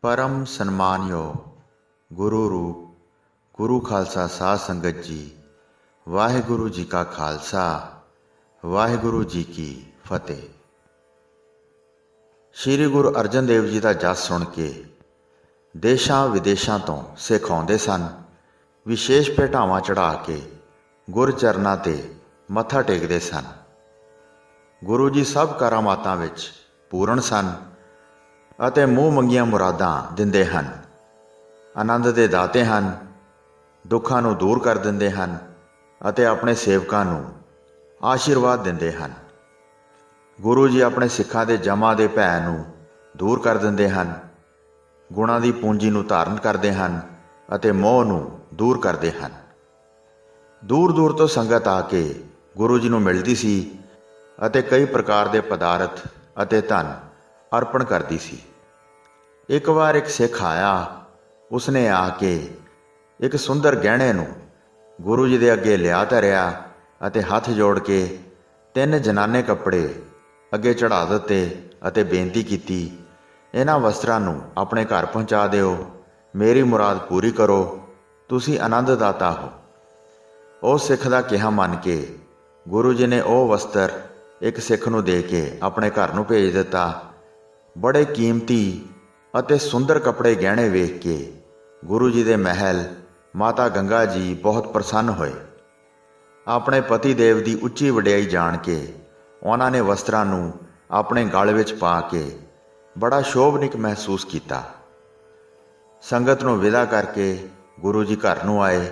परम सन्मानयोग गुरु रूप गुरु खालसा साध संगत जी, वाहिगुरु जी का खालसा वाहिगुरु जी की फतेह। श्री गुरु अर्जन देव जी का जस सुन के देशां विदेशां तो सिख आउंदे सन। विशेष भेटावां चढ़ा के गुर चरनां ते मत्था टेकदे सन। गुरु जी सब करामातां विच पूर्ण सन ਅਤੇ ਮੂੰਹ ਮੰਗੀਆਂ ਮੁਰਾਦਾਂ ਦਿੰਦੇ ਹਨ। ਆਨੰਦ ਦੇ ਦਾਤੇ ਹਨ, ਦੁੱਖਾਂ ਨੂੰ ਦੂਰ ਕਰ ਦਿੰਦੇ ਹਨ ਅਤੇ ਆਪਣੇ ਸੇਵਕਾਂ ਨੂੰ ਆਸ਼ੀਰਵਾਦ ਦਿੰਦੇ ਹਨ। ਗੁਰੂ ਜੀ ਆਪਣੇ ਸਿੱਖਾਂ ਦੇ ਜਮਾਂ ਦੇ ਭੈ ਨੂੰ ਦੂਰ ਕਰ ਦਿੰਦੇ ਹਨ, ਗੁਣਾਂ ਦੀ ਪੂੰਜੀ ਨੂੰ ਧਾਰਨ ਕਰਦੇ ਹਨ ਅਤੇ ਮੋਹ ਨੂੰ ਦੂਰ ਕਰਦੇ ਹਨ। ਦੂਰ ਦੂਰ ਤੋਂ ਸੰਗਤ ਆ ਕੇ ਗੁਰੂ ਜੀ ਨੂੰ ਮਿਲਦੀ ਸੀ ਅਤੇ ਕਈ ਪ੍ਰਕਾਰ ਦੇ ਪਦਾਰਥ ਅਤੇ ਧਨ अर्पण करती सी। एक बार एक सिख आया, उसने आके एक सुंदर गहणे नूं गुरु जी दे अगे लिया धरिया अते हथ जोड़ के 3 जनाने कपड़े अगे चढ़ा दिते अते बेनती कीती, इन्हां वस्त्रां नूं अपने घर पहुँचा दिओ, मेरी मुराद पूरी करो, तुसीं आनंद दाता हो। उस सिख दा कहा मन के गुरु जी ने वह वस्त्र एक सिख नूं दे के अपने घर नूं भेज दिता। बड़े कीमती अते सुंदर कपड़े गहणे वेख के गुरु जी दे महल माता गंगा जी बहुत प्रसन्न होए। अपने पति देव की उच्ची वडियाई जान के उन्होंने वस्त्रां नूं अपने गल विच पा के बड़ा शोभनिक महसूस किया। संगत नूं विदा करके गुरु जी घर नूं आए।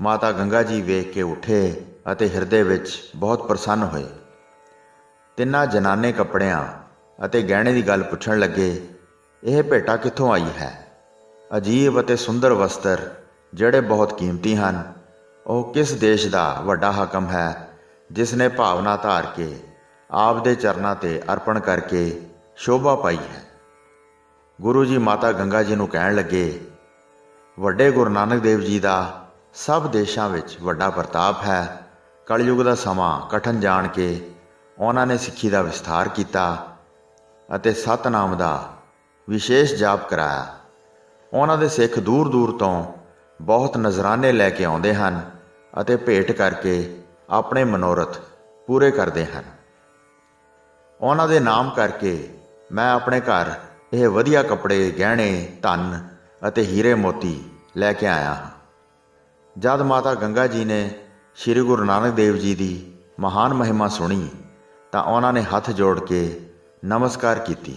माता गंगा जी वेख के उठे अते हिरदे विच बहुत प्रसन्न होए। 3 जनाने कपड़ियां ਅਤੇ ਗਹਿਣੇ ਦੀ ਗੱਲ ਪੁੱਛਣ ਲੱਗੇ, ਇਹ ਭੇਟਾ ਕਿੱਥੋਂ ਆਈ ਹੈ? ਅਜੀਬ ਅਤੇ ਸੁੰਦਰ ਵਸਤਰ ਜਿਹੜੇ ਬਹੁਤ ਕੀਮਤੀ ਹਨ, ਉਹ ਕਿਸ ਦੇਸ਼ ਦਾ ਵੱਡਾ ਹਾਕਮ ਹੈ ਜਿਸ ਨੇ ਭਾਵਨਾ ਧਾਰ ਕੇ ਆਪ ਦੇ ਚਰਨਾਂ ਤੇ ਅਰਪਣ ਕਰਕੇ ਸ਼ੋਭਾ ਪਾਈ ਹੈ। ਗੁਰੂ ਜੀ ਮਾਤਾ ਗੰਗਾ ਜੀ ਨੂੰ ਕਹਿਣ ਲੱਗੇ, ਵੱਡੇ ਗੁਰੂ ਨਾਨਕ ਦੇਵ ਜੀ ਦਾ ਸਭ ਦੇਸ਼ਾਂ ਵਿੱਚ ਵੱਡਾ ਪ੍ਰਤਾਪ ਹੈ। ਕਲਯੁਗ ਦਾ ਸਮਾਂ ਕਠਨ ਜਾਣ ਕੇ ਉਹਨਾਂ ਨੇ ਸਿੱਖੀ ਦਾ ਵਿਸਥਾਰ ਕੀਤਾ ਅਤੇ ਸਤਨਾਮ ਦਾ ਵਿਸ਼ੇਸ਼ ਜਾਪ ਕਰਾਇਆ। ਉਹਨਾਂ ਦੇ ਸਿੱਖ ਦੂਰ ਦੂਰ ਤੋਂ ਬਹੁਤ ਨਜ਼ਰਾਨੇ ਲੈ ਕੇ ਆਉਂਦੇ ਹਨ ਅਤੇ ਭੇਟ ਕਰਕੇ ਆਪਣੇ ਮਨੋਰਥ ਪੂਰੇ ਕਰਦੇ ਹਨ। ਉਹਨਾਂ ਦੇ ਨਾਮ ਕਰਕੇ ਮੈਂ ਆਪਣੇ ਘਰ ਇਹ ਵਧੀਆ ਕੱਪੜੇ, ਗਹਿਣੇ, ਧਨ ਅਤੇ ਹੀਰੇ ਮੋਤੀ ਲੈ ਕੇ ਆਇਆ ਹਾਂ। ਜਦ ਮਾਤਾ ਗੰਗਾ ਜੀ ਨੇ ਸ਼੍ਰੀ ਗੁਰੂ ਨਾਨਕ ਦੇਵ ਜੀ ਦੀ ਮਹਾਨ ਮਹਿਮਾ ਸੁਣੀ ਤਾਂ ਉਹਨਾਂ ਨੇ ਹੱਥ ਜੋੜ ਕੇ ਨਮਸਕਾਰ ਕੀਤੀ।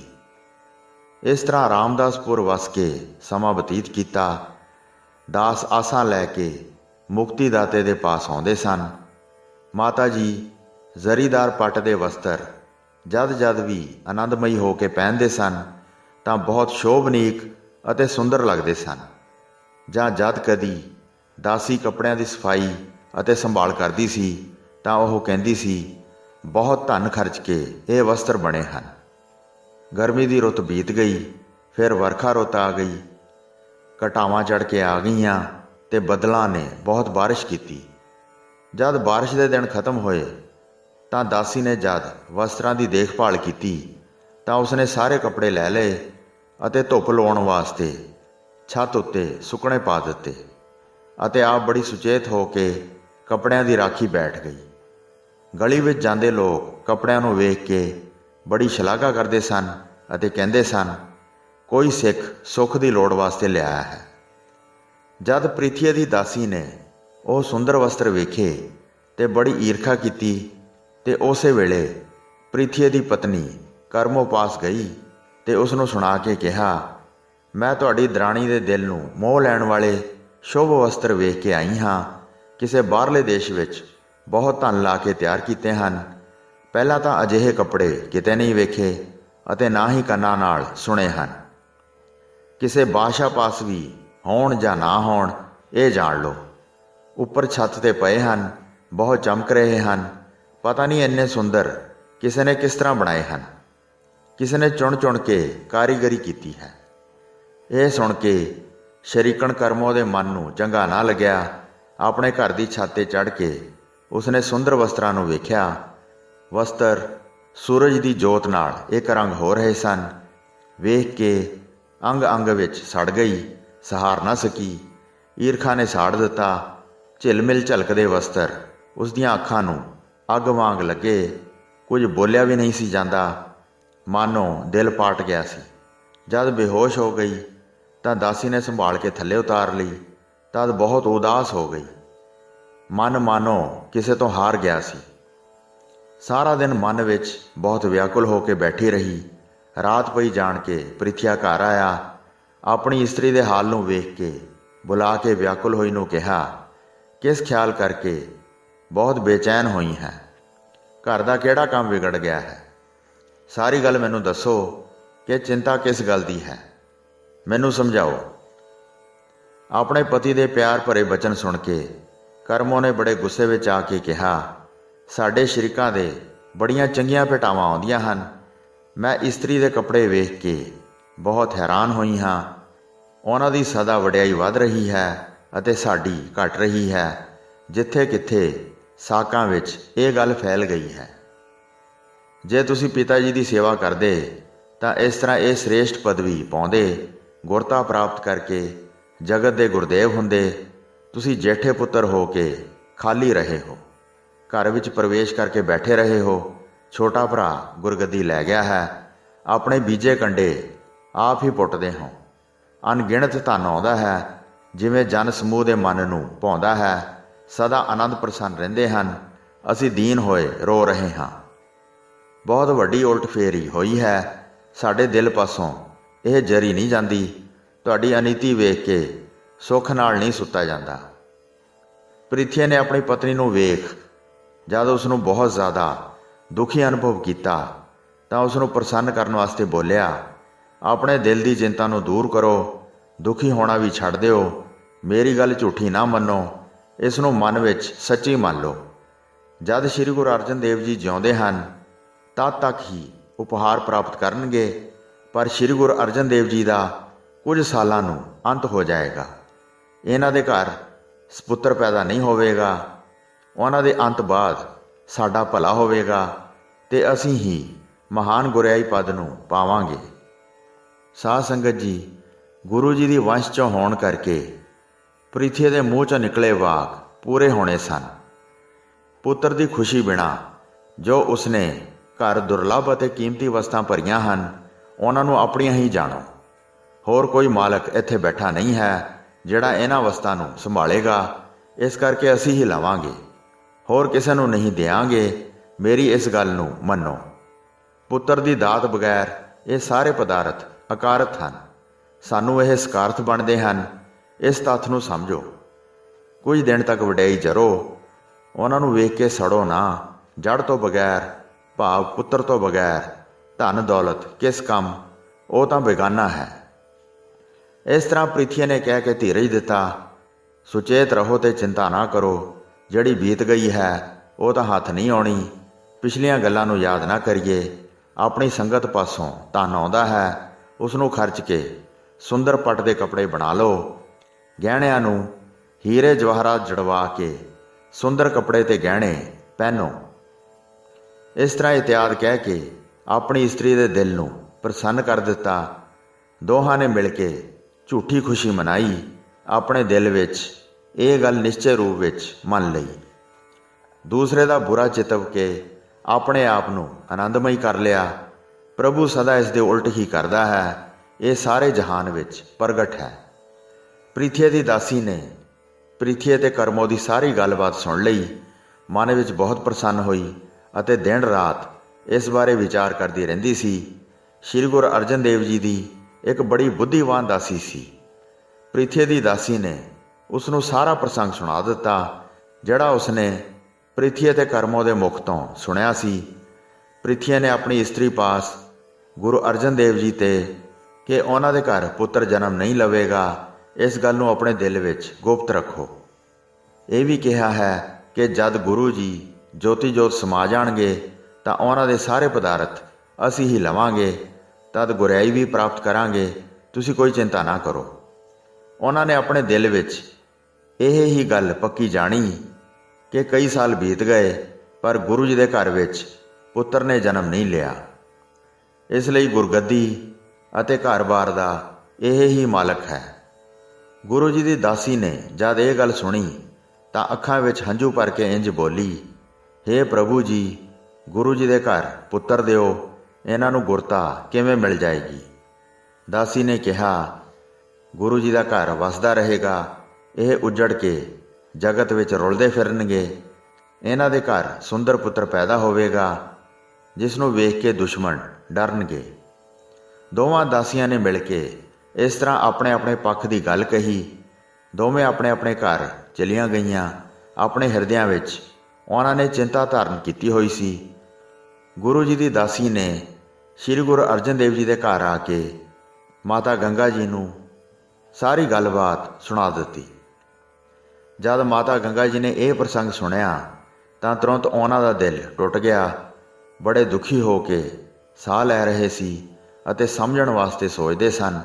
ਇਸ ਤਰ੍ਹਾਂ ਰਾਮਦਾਸਪੁਰ ਵਸ ਕੇ ਸਮਾਂ ਬਤੀਤ ਕੀਤਾ। ਦਾਸ ਆਸਾਂ ਲੈ ਕੇ ਮੁਕਤੀ ਦਾਤੇ ਦੇ ਪਾਸ ਆਉਂਦੇ ਸਨ। ਮਾਤਾ ਜੀ ਜ਼ਰੀਦਾਰ ਪੱਟ ਦੇ ਵਸਤਰ ਜਦ ਜਦ ਵੀ ਆਨੰਦਮਈ ਹੋ ਕੇ ਪਹਿਨਦੇ ਸਨ ਤਾਂ ਬਹੁਤ ਸ਼ੋਭਨੀਕ ਅਤੇ ਸੁੰਦਰ ਲੱਗਦੇ ਸਨ। ਜਾਂ ਜਦ ਕਦੀ ਦਾਸੀ ਕੱਪੜਿਆਂ ਦੀ ਸਫਾਈ ਅਤੇ ਸੰਭਾਲ ਕਰਦੀ ਸੀ ਤਾਂ ਉਹ ਕਹਿੰਦੀ ਸੀ, ਬਹੁਤ ਧਨ ਖਰਚ ਕੇ ਇਹ ਵਸਤਰ ਬਣੇ ਹਨ। ਗਰਮੀ ਦੀ ਰੁੱਤ ਬੀਤ ਗਈ, ਫਿਰ ਵਰਖਾ ਰੁੱਤ ਆ ਗਈ। ਘਟਾਵਾਂ ਚੜ੍ਹ ਕੇ ਆ ਗਈਆਂ ਤੇ ਬੱਦਲਾਂ ਨੇ ਬਹੁਤ ਬਾਰਿਸ਼ ਕੀਤੀ। ਜਦ ਬਾਰਿਸ਼ ਦੇ ਦਿਨ ਖਤਮ ਹੋਏ ਤਾਂ ਦਾਸੀ ਨੇ ਜਦ ਵਸਤਰਾਂ ਦੀ ਦੇਖਭਾਲ ਕੀਤੀ ਤਾਂ ਉਸਨੇ ਸਾਰੇ ਕੱਪੜੇ ਲੈ ਲਏ ਅਤੇ ਧੁੱਪ ਲਾਉਣ ਵਾਸਤੇ ਛੱਤ ਉੱਤੇ ਸੁੱਕਣੇ ਪਾ ਦਿੱਤੇ ਅਤੇ ਆਪ ਬੜੀ ਸੁਚੇਤ ਹੋ ਕੇ ਕੱਪੜਿਆਂ ਦੀ ਰਾਖੀ ਬੈਠ ਗਈ। ਗਲੀ ਵਿੱਚ ਜਾਂਦੇ ਲੋਕ ਕੱਪੜਿਆਂ ਨੂੰ ਵੇਖ ਕੇ ਬੜੀ ਸ਼ਲਾਘਾ ਕਰਦੇ ਸਨ ਅਤੇ ਕਹਿੰਦੇ ਸਨ, ਕੋਈ ਸਿੱਖ ਸੁੱਖ ਦੀ ਲੋੜ ਵਾਸਤੇ ਲਿਆਇਆ ਹੈ। ਜਦ ਪ੍ਰਿਥੀਆ ਦੀ ਦਾਸੀ ਨੇ ਉਹ ਸੁੰਦਰ ਵਸਤਰ ਵੇਖੇ ਤੇ ਬੜੀ ਈਰਖਾ ਕੀਤੀ ਤੇ ਉਸੇ ਵੇਲੇ ਪ੍ਰਿਥੀਆ ਦੀ ਪਤਨੀ ਕਰਮੋ ਪਾਸ ਗਈ ਤੇ ਉਸ ਨੂੰ ਸੁਣਾ ਕੇ ਕਿਹਾ, ਮੈਂ ਤੁਹਾਡੀ ਦਰਾਣੀ ਦੇ ਦਿਲ ਨੂੰ ਮੋਹ ਲੈਣ ਵਾਲੇ ਸ਼ੁਭ ਵਸਤਰ ਵੇਖ ਕੇ ਆਈ ਹਾਂ। ਕਿਸੇ ਬਾਹਰਲੇ ਦੇਸ਼ ਵਿੱਚ ਬਹੁਤ ਧਨ ਲਾ ਕੇ ਤਿਆਰ ਕੀਤੇ ਹਨ। ਪਹਿਲਾਂ ਤਾਂ ਅਜਿਹੇ ਕੱਪੜੇ ਕਿਤੇ ਨਹੀਂ ਵੇਖੇ ਅਤੇ ਨਾ ਹੀ ਕੰਨਾਂ ਨਾਲ ਸੁਣੇ ਹਨ। ਕਿਸੇ ਬਾਦਸ਼ਾਹ ਪਾਸ ਵੀ ਹੋਣ ਜਾਂ ਨਾ ਹੋਣ ਇਹ ਜਾਣ ਲਓ। ਉੱਪਰ ਛੱਤ 'ਤੇ ਪਏ ਹਨ, ਬਹੁਤ ਚਮਕ ਰਹੇ ਹਨ। ਪਤਾ ਨਹੀਂ ਇੰਨੇ ਸੁੰਦਰ ਕਿਸੇ ਨੇ ਕਿਸ ਤਰ੍ਹਾਂ ਬਣਾਏ ਹਨ। ਕਿਸੇ ਨੇ ਚੁਣ ਚੁਣ ਕੇ ਕਾਰੀਗਰੀ ਕੀਤੀ ਹੈ। ਇਹ ਸੁਣ ਕੇ ਸ਼ਰੀਕਣ ਕਰਮੋ ਦੇ ਮਨ ਨੂੰ ਚੰਗਾ ਨਾ ਲੱਗਿਆ। ਆਪਣੇ ਘਰ ਦੀ ਛੱਤ 'ਤੇ ਚੜ੍ਹ ਕੇ ਉਸਨੇ ਸੁੰਦਰ ਵਸਤਰਾਂ ਨੂੰ ਵੇਖਿਆ। ਵਸਤਰ ਸੂਰਜ ਦੀ ਜੋਤ ਨਾਲ ਇੱਕ ਰੰਗ ਹੋ ਰਹੇ ਸਨ। ਵੇਖ ਕੇ ਅੰਗ ਅੰਗ ਵਿੱਚ ਸੜ ਗਈ, ਸਹਾਰ ਨਾ ਸਕੀ। ਈਰਖਾ ਨੇ ਸਾੜ ਦਿੱਤਾ। ਝਿਲਮਿਲ ਝਲਕਦੇ ਵਸਤਰ ਉਸ ਦੀਆਂ ਅੱਖਾਂ ਨੂੰ ਅੱਗ ਵਾਂਗ ਲੱਗੇ। ਕੁਝ ਬੋਲਿਆ ਵੀ ਨਹੀਂ ਸੀ ਜਾਂਦਾ, ਮਾਨੋ ਦਿਲ ਪਾਟ ਗਿਆ ਸੀ। ਜਦ ਬੇਹੋਸ਼ ਹੋ ਗਈ ਤਾਂ ਦਾਸੀ ਨੇ ਸੰਭਾਲ ਕੇ ਥੱਲੇ ਉਤਾਰ ਲਈ। ਤਦ ਬਹੁਤ ਉਦਾਸ ਹੋ ਗਈ। ਮਨ ਮਾਨੋ ਕਿਸੇ ਤੋਂ ਹਾਰ ਗਿਆ ਸੀ। ਸਾਰਾ ਦਿਨ ਮਨ ਵਿੱਚ ਬਹੁਤ ਵਿਆਕੁਲ ਹੋ ਕੇ ਬੈਠੀ ਰਹੀ। ਰਾਤ ਪਈ ਜਾਣ ਕੇ ਪ੍ਰਿਥਿਆ ਘਰ ਆਇਆ। ਆਪਣੀ ਇਸਤਰੀ ਦੇ ਹਾਲ ਨੂੰ ਵੇਖ ਕੇ ਬੁਲਾ ਕੇ ਵਿਆਕੁਲ ਹੋਈ ਨੂੰ ਕਿਹਾ, ਕਿਸ ਖਿਆਲ ਕਰਕੇ ਬਹੁਤ ਬੇਚੈਨ ਹੋਈ ਹੈ? ਘਰ ਦਾ ਕਿਹੜਾ ਕੰਮ ਵਿਗੜ ਗਿਆ ਹੈ? ਸਾਰੀ ਗੱਲ ਮੈਨੂੰ ਦੱਸੋ ਕਿ ਚਿੰਤਾ ਕਿਸ ਗੱਲ ਦੀ ਹੈ, ਮੈਨੂੰ ਸਮਝਾਓ। ਆਪਣੇ ਪਤੀ ਦੇ ਪਿਆਰ ਭਰੇ ਬਚਨ ਸੁਣ ਕੇ ਕਰਮੋ ਨੇ ਬੜੇ ਗੁੱਸੇ ਵਿੱਚ ਆ ਕੇ ਕਿਹਾ, ਸਾਡੇ ਸ਼ਰੀਕਾਂ ਦੇ ਬੜੀਆਂ ਚੰਗੀਆਂ ਭੇਟਾਵਾਂ ਆਉਂਦੀਆਂ ਹਨ। ਮੈਂ ਇਸਤਰੀ ਦੇ ਕੱਪੜੇ ਵੇਖ ਕੇ ਬਹੁਤ ਹੈਰਾਨ ਹੋਈ ਹਾਂ। ਉਹਨਾਂ ਦੀ ਸਦਾ ਵਡਿਆਈ ਵੱਧ ਰਹੀ ਹੈ ਅਤੇ ਸਾਡੀ ਘਟ ਰਹੀ ਹੈ। ਜਿੱਥੇ ਕਿੱਥੇ ਸਾਕਾਂ ਵਿੱਚ ਇਹ ਗੱਲ ਫੈਲ ਗਈ ਹੈ। ਜੇ ਤੁਸੀਂ ਪਿਤਾ ਜੀ ਦੀ ਸੇਵਾ ਕਰਦੇ ਤਾਂ ਇਸ ਤਰ੍ਹਾਂ ਇਹ ਸ੍ਰੇਸ਼ਟ ਪਦਵੀ ਪਾਉਂਦੇ, ਗੁਰਤਾ ਪ੍ਰਾਪਤ ਕਰਕੇ ਜਗਤ ਦੇ ਗੁਰਦੇਵ ਹੁੰਦੇ। ਤੁਸੀਂ ਜੇਠੇ ਪੁੱਤਰ ਹੋ ਕੇ ਖਾਲੀ ਰਹੇ ਹੋ, ਘਰ ਵਿੱਚ ਪ੍ਰਵੇਸ਼ ਕਰਕੇ ਬੈਠੇ ਰਹੇ ਹੋ। ਛੋਟਾ ਭਰਾ ਗੁਰਗੱਦੀ ਲੈ ਗਿਆ ਹੈ। ਆਪਣੇ ਬੀਜੇ ਕੰਡੇ ਆਪ ਹੀ ਪੁੱਟਦੇ ਹੋ। ਅਣਗਿਣਤ ਧਨ ਆਉਂਦਾ ਹੈ, ਜਿਵੇਂ ਜਨ ਸਮੂਹ ਦੇ ਮਨ ਨੂੰ ਭਾਉਂਦਾ ਹੈ। ਸਦਾ ਆਨੰਦ ਪ੍ਰਸੰਨ ਰਹਿੰਦੇ ਹਨ। ਅਸੀਂ ਦੀਨ ਹੋਏ ਰੋ ਰਹੇ ਹਾਂ। ਬਹੁਤ ਵੱਡੀ ਉਲਟ ਫੇਰੀ ਹੋਈ ਹੈ। ਸਾਡੇ ਦਿਲ ਪਾਸੋਂ ਇਹ ਜਰੀ ਨਹੀਂ ਜਾਂਦੀ। ਤੁਹਾਡੀ ਅਨੀਤੀ ਵੇਖ ਕੇ ਸੁੱਖ ਨਾਲ ਨਹੀਂ ਸੁੱਤਾ ਜਾਂਦਾ। ਪ੍ਰਿਥੀ ਨੇ ਆਪਣੀ ਪਤਨੀ ਨੂੰ ਵੇਖ ਜਦ ਉਸ ਨੂੰ ਬਹੁਤ ਜ਼ਿਆਦਾ ਦੁਖੀ ਅਨੁਭਵ ਕੀਤਾ ਤਾਂ ਉਸ ਨੂੰ ਪ੍ਰਸੰਨ ਕਰਨ ਵਾਸਤੇ ਬੋਲਿਆ, ਆਪਣੇ ਦਿਲ ਦੀ ਚਿੰਤਾ ਨੂੰ ਦੂਰ ਕਰੋ, ਦੁਖੀ ਹੋਣਾ ਵੀ ਛੱਡ ਦਿਓ। ਮੇਰੀ ਗੱਲ ਝੂਠੀ ਨਾ ਮੰਨੋ, ਇਸ ਨੂੰ ਮਨ ਵਿੱਚ ਸੱਚੀ ਮੰਨ ਲਓ। ਜਦ ਸ੍ਰੀ ਗੁਰੂ ਅਰਜਨ ਦੇਵ ਜੀ ਜਿਉਂਦੇ ਹਨ ਤਦ ਤੱਕ ਹੀ ਉਪਹਾਰ ਪ੍ਰਾਪਤ ਕਰਨਗੇ, ਪਰ ਸ੍ਰੀ ਗੁਰੂ ਅਰਜਨ ਦੇਵ ਜੀ ਦਾ ਕੁਝ ਸਾਲਾਂ ਨੂੰ ਅੰਤ ਹੋ ਜਾਏਗਾ। ਇਹਨਾਂ ਦੇ ਘਰ ਸਪੁੱਤਰ ਪੈਦਾ ਨਹੀਂ ਹੋਵੇਗਾ। ਉਹਨਾਂ ਦੇ ਅੰਤ ਬਾਅਦ ਸਾਡਾ ਭਲਾ ਹੋਵੇਗਾ ਤੇ ਅਸੀਂ ਹੀ ਮਹਾਨ ਗੁਰਿਆਈ ਪਦ ਨੂੰ ਪਾਵਾਂਗੇ। ਸਾਧ ਸੰਗਤ ਜੀ, ਗੁਰੂ ਜੀ ਦੀ ਵੰਸ਼ 'ਚੋਂ ਹੋਣ ਕਰਕੇ ਪ੍ਰਿਥੀ ਦੇ ਮੂੰਹ 'ਚੋਂ ਨਿਕਲੇ ਵਾਕ ਪੂਰੇ ਹੋਣੇ ਸਨ। ਪੁੱਤਰ ਦੀ ਖੁਸ਼ੀ ਬਿਨਾਂ ਜੋ ਉਸਨੇ ਘਰ ਦੁਰਲੱਭ ਅਤੇ ਕੀਮਤੀ ਵਸਤਾਂ ਭਰੀਆਂ ਹਨ, ਉਹਨਾਂ ਨੂੰ ਆਪਣੀਆਂ ਹੀ ਜਾਣੋ। ਹੋਰ ਕੋਈ ਮਾਲਕ ਇੱਥੇ ਬੈਠਾ ਨਹੀਂ ਹੈ ਜਿਹੜਾ ਇਹਨਾਂ ਵਸਤਾਂ ਨੂੰ ਸੰਭਾਲੇਗਾ। ਇਸ ਕਰਕੇ ਅਸੀਂ ਹੀ ਲਵਾਂਗੇ, ਹੋਰ ਕਿਸੇ ਨੂੰ ਨਹੀਂ ਦਿਆਂਗੇ। ਮੇਰੀ ਇਸ ਗੱਲ ਨੂੰ ਮੰਨੋ। ਪੁੱਤਰ ਦੀ ਦਾਤ ਬਗੈਰ ਇਹ ਸਾਰੇ ਪਦਾਰਥ ਅਕਾਰਤ ਹਨ। ਸਾਨੂੰ ਇਹ ਸਕਾਰਥ ਬਣਦੇ ਹਨ। ਇਸ ਤੱਥ ਨੂੰ ਸਮਝੋ। ਕੁਝ ਦਿਨ ਤੱਕ ਵਡਿਆਈ ਜਰੋ, ਉਹਨਾਂ ਨੂੰ ਵੇਖ ਕੇ ਸੜੋ ਨਾ। ਜੜ ਤੋਂ ਬਗੈਰ ਭਾਵ ਪੁੱਤਰ ਤੋਂ ਬਗੈਰ ਧਨ ਦੌਲਤ ਕਿਸ ਕੰਮ, ਉਹ ਤਾਂ ਬੇਗਾਨਾ ਹੈ। ਇਸ ਤਰ੍ਹਾਂ ਪ੍ਰਿਥੀ ਨੇ ਕਹਿ ਕੇ ਧੀਰਜ ਦਿੱਤਾ। ਸੁਚੇਤ ਰਹੋ ਤੇ ਚਿੰਤਾ ਨਾ ਕਰੋ। ਜਿਹੜੀ ਬੀਤ ਗਈ ਹੈ ਉਹ ਤਾਂ ਹੱਥ ਨਹੀਂ ਆਉਣੀ। ਪਿਛਲੀਆਂ ਗੱਲਾਂ ਨੂੰ ਯਾਦ ਨਾ ਕਰੀਏ। ਆਪਣੀ ਸੰਗਤ ਪਾਸੋਂ ਧਨ ਆਉਂਦਾ ਹੈ, ਉਸ ਨੂੰ ਖਰਚ ਕੇ ਸੁੰਦਰ ਪੱਟ ਦੇ ਕੱਪੜੇ ਬਣਾ ਲਓ। ਗਹਿਣਿਆਂ ਨੂੰ ਹੀਰੇ ਜਵਾਹਰਾਤ ਜੜਵਾ ਕੇ ਸੁੰਦਰ ਕੱਪੜੇ ਤੇ ਗਹਿਣੇ ਪਹਿਨੋ। ਇਸ ਤਰ੍ਹਾਂ ਇਤਿਆਦ ਕਹਿ ਕੇ ਆਪਣੀ ਇਸਤਰੀ ਦੇ ਦਿਲ ਨੂੰ ਪ੍ਰਸੰਨ ਕਰ ਦਿੱਤਾ। ਦੋਹਾਂ ਨੇ ਮਿਲ ਕੇ ਝੂਠੀ ਖੁਸ਼ੀ ਮਨਾਈ। ਆਪਣੇ ਦਿਲ ਵਿੱਚ ਇਹ ਗੱਲ ਨਿਸ਼ਚੈ ਰੂਪ ਵਿੱਚ ਮੰਨ ਲਈ। ਦੂਸਰੇ ਦਾ ਬੁਰਾ ਚਿਤਵ ਕੇ ਆਪਣੇ ਆਪ ਨੂੰ ਆਨੰਦਮਈ ਕਰ ਲਿਆ। ਪ੍ਰਭੂ ਸਦਾ ਇਸ ਦੇ ਉਲਟ ਹੀ ਕਰਦਾ ਹੈ। ਇਹ ਸਾਰੇ ਜਹਾਨ ਵਿੱਚ ਪ੍ਰਗਟ ਹੈ। ਪ੍ਰਿਥੀ ਦੀ ਦਾਸੀ ਨੇ ਪ੍ਰਿਥੀ ਤੇ ਕਰਮੋ ਦੀ ਸਾਰੀ ਗੱਲਬਾਤ ਸੁਣ ਲਈ। ਮਨ ਵਿੱਚ ਬਹੁਤ ਪ੍ਰਸੰਨ ਹੋਈ ਅਤੇ ਦਿਨ ਰਾਤ ਇਸ ਬਾਰੇ ਵਿਚਾਰ ਕਰਦੀ ਰਹਿੰਦੀ ਸੀ। ਸ੍ਰੀ ਗੁਰੂ ਅਰਜਨ ਦੇਵ ਜੀ ਦੀ ਇੱਕ ਬੜੀ ਬੁੱਧੀਵਾਨ ਦਾਸੀ ਸੀ। ਪ੍ਰਿਥੀ ਦੀ ਦਾਸੀ ਨੇ ਉਸ ਨੂੰ ਸਾਰਾ ਪ੍ਰਸੰਗ ਸੁਣਾ ਦਿੱਤਾ ਜਿਹੜਾ ਉਸਨੇ ਪ੍ਰਿਥੀ ਅਤੇ ਕਰਮੋ ਦੇ ਮੁਖ ਤੋਂ ਸੁਣਿਆ ਸੀ। ਪ੍ਰਿਥੀ ਨੇ ਆਪਣੀ ਇਸਤਰੀ ਪਾਸ ਗੁਰੂ ਅਰਜਨ ਦੇਵ ਜੀ ਤੇ ਕਿ ਉਹਨਾਂ ਦੇ ਘਰ ਪੁੱਤਰ ਜਨਮ ਨਹੀਂ ਲਵੇਗਾ, ਇਸ ਗੱਲ ਨੂੰ ਆਪਣੇ ਦਿਲ ਵਿੱਚ ਗੁਪਤ ਰੱਖੋ। ਇਹ ਵੀ ਕਿਹਾ ਹੈ ਕਿ ਜਦ ਗੁਰੂ ਜੀ ਜੋਤੀ ਜੋਤ ਸਮਾ ਜਾਣਗੇ ਤਾਂ ਉਹਨਾਂ ਦੇ ਸਾਰੇ ਪਦਾਰਥ ਅਸੀਂ ਹੀ ਲਵਾਂਗੇ। ਤਦ ਗੁਰਿਆਈ ਵੀ ਪ੍ਰਾਪਤ ਕਰਾਂਗੇ। ਤੁਸੀਂ ਕੋਈ ਚਿੰਤਾ ਨਾ ਕਰੋ। ਉਹਨਾਂ ਨੇ ਆਪਣੇ ਦਿਲ ਵਿੱਚ ਇਹ ਹੀ ਗੱਲ ਪੱਕੀ ਜਾਣੀ ਕਿ ਕਈ ਸਾਲ ਬੀਤ ਗਏ ਪਰ ਗੁਰੂ ਜੀ ਦੇ ਘਰ ਵਿੱਚ ਪੁੱਤਰ ਨੇ ਜਨਮ ਨਹੀਂ ਲਿਆ। ਇਸ ਲਈ ਗੁਰਗੱਦੀ ਅਤੇ ਘਰ-ਬਾਰ ਦਾ ਇਹ ਹੀ ਮਾਲਕ ਹੈ। ਗੁਰੂ ਜੀ ਦੀ ਦਾਸੀ ਨੇ ਜਦ ਇਹ ਗੱਲ ਸੁਣੀ ਤਾਂ ਅੱਖਾਂ ਵਿੱਚ ਹੰਝੂ ਭਰ ਕੇ ਇੰਜ ਬੋਲੀ, ਹੇ ਪ੍ਰਭੂ ਜੀ, ਗੁਰੂ ਜੀ ਦੇ ਘਰ ਪੁੱਤਰ ਦਿਓ, ਇਹਨਾਂ ਨੂੰ ਗੁਰਤਾ ਕਿਵੇਂ ਮਿਲ ਜਾਏਗੀ। ਦਾਸੀ ਨੇ ਕਿਹਾ, ਗੁਰੂ ਜੀ ਦਾ ਘਰ ਵਸਦਾ ਰਹੇਗਾ, ਇਹ ਉੱਜੜ ਕੇ ਜਗਤ ਵਿੱਚ ਰੁਲਦੇ ਫਿਰਨਗੇ। ਇਹਨਾਂ ਦੇ ਘਰ ਸੁੰਦਰ ਪੁੱਤਰ ਪੈਦਾ ਹੋਵੇਗਾ, ਜਿਸ ਨੂੰ ਵੇਖ ਕੇ ਦੁਸ਼ਮਣ ਡਰਨਗੇ। ਦੋਵਾਂ ਦਾਸੀਆਂ ਨੇ ਮਿਲ ਕੇ ਇਸ ਤਰ੍ਹਾਂ ਆਪਣੇ ਆਪਣੇ ਪੱਖ ਦੀ ਗੱਲ ਕਹੀ। ਦੋਵੇਂ ਆਪਣੇ ਆਪਣੇ ਘਰ ਚਲੀਆਂ ਗਈਆਂ। ਆਪਣੇ ਹਿਰਦਿਆਂ ਵਿੱਚ ਉਹਨਾਂ ਨੇ ਚਿੰਤਾ ਧਾਰਨ ਕੀਤੀ ਹੋਈ ਸੀ। ਗੁਰੂ ਜੀ ਦੀ ਦਾਸੀ ਨੇ ਸ੍ਰੀ ਗੁਰੂ ਅਰਜਨ ਦੇਵ ਜੀ ਦੇ ਘਰ ਆ ਕੇ ਮਾਤਾ ਗੰਗਾ ਜੀ ਨੂੰ ਸਾਰੀ ਗੱਲਬਾਤ ਸੁਣਾ ਦਿੱਤੀ। ਜਦ ਮਾਤਾ ਗੰਗਾ ਜੀ ਨੇ ਇਹ ਪ੍ਰਸੰਗ ਸੁਣਿਆ ਤਾਂ ਤੁਰੰਤ ਉਹਨਾਂ ਦਾ ਦਿਲ ਟੁੱਟ ਗਿਆ। ਬੜੇ ਦੁਖੀ ਹੋ ਕੇ ਸਾਹ ਲੈ ਰਹੇ ਸੀ ਅਤੇ ਸਮਝਣ ਵਾਸਤੇ ਸੋਚਦੇ ਸਨ।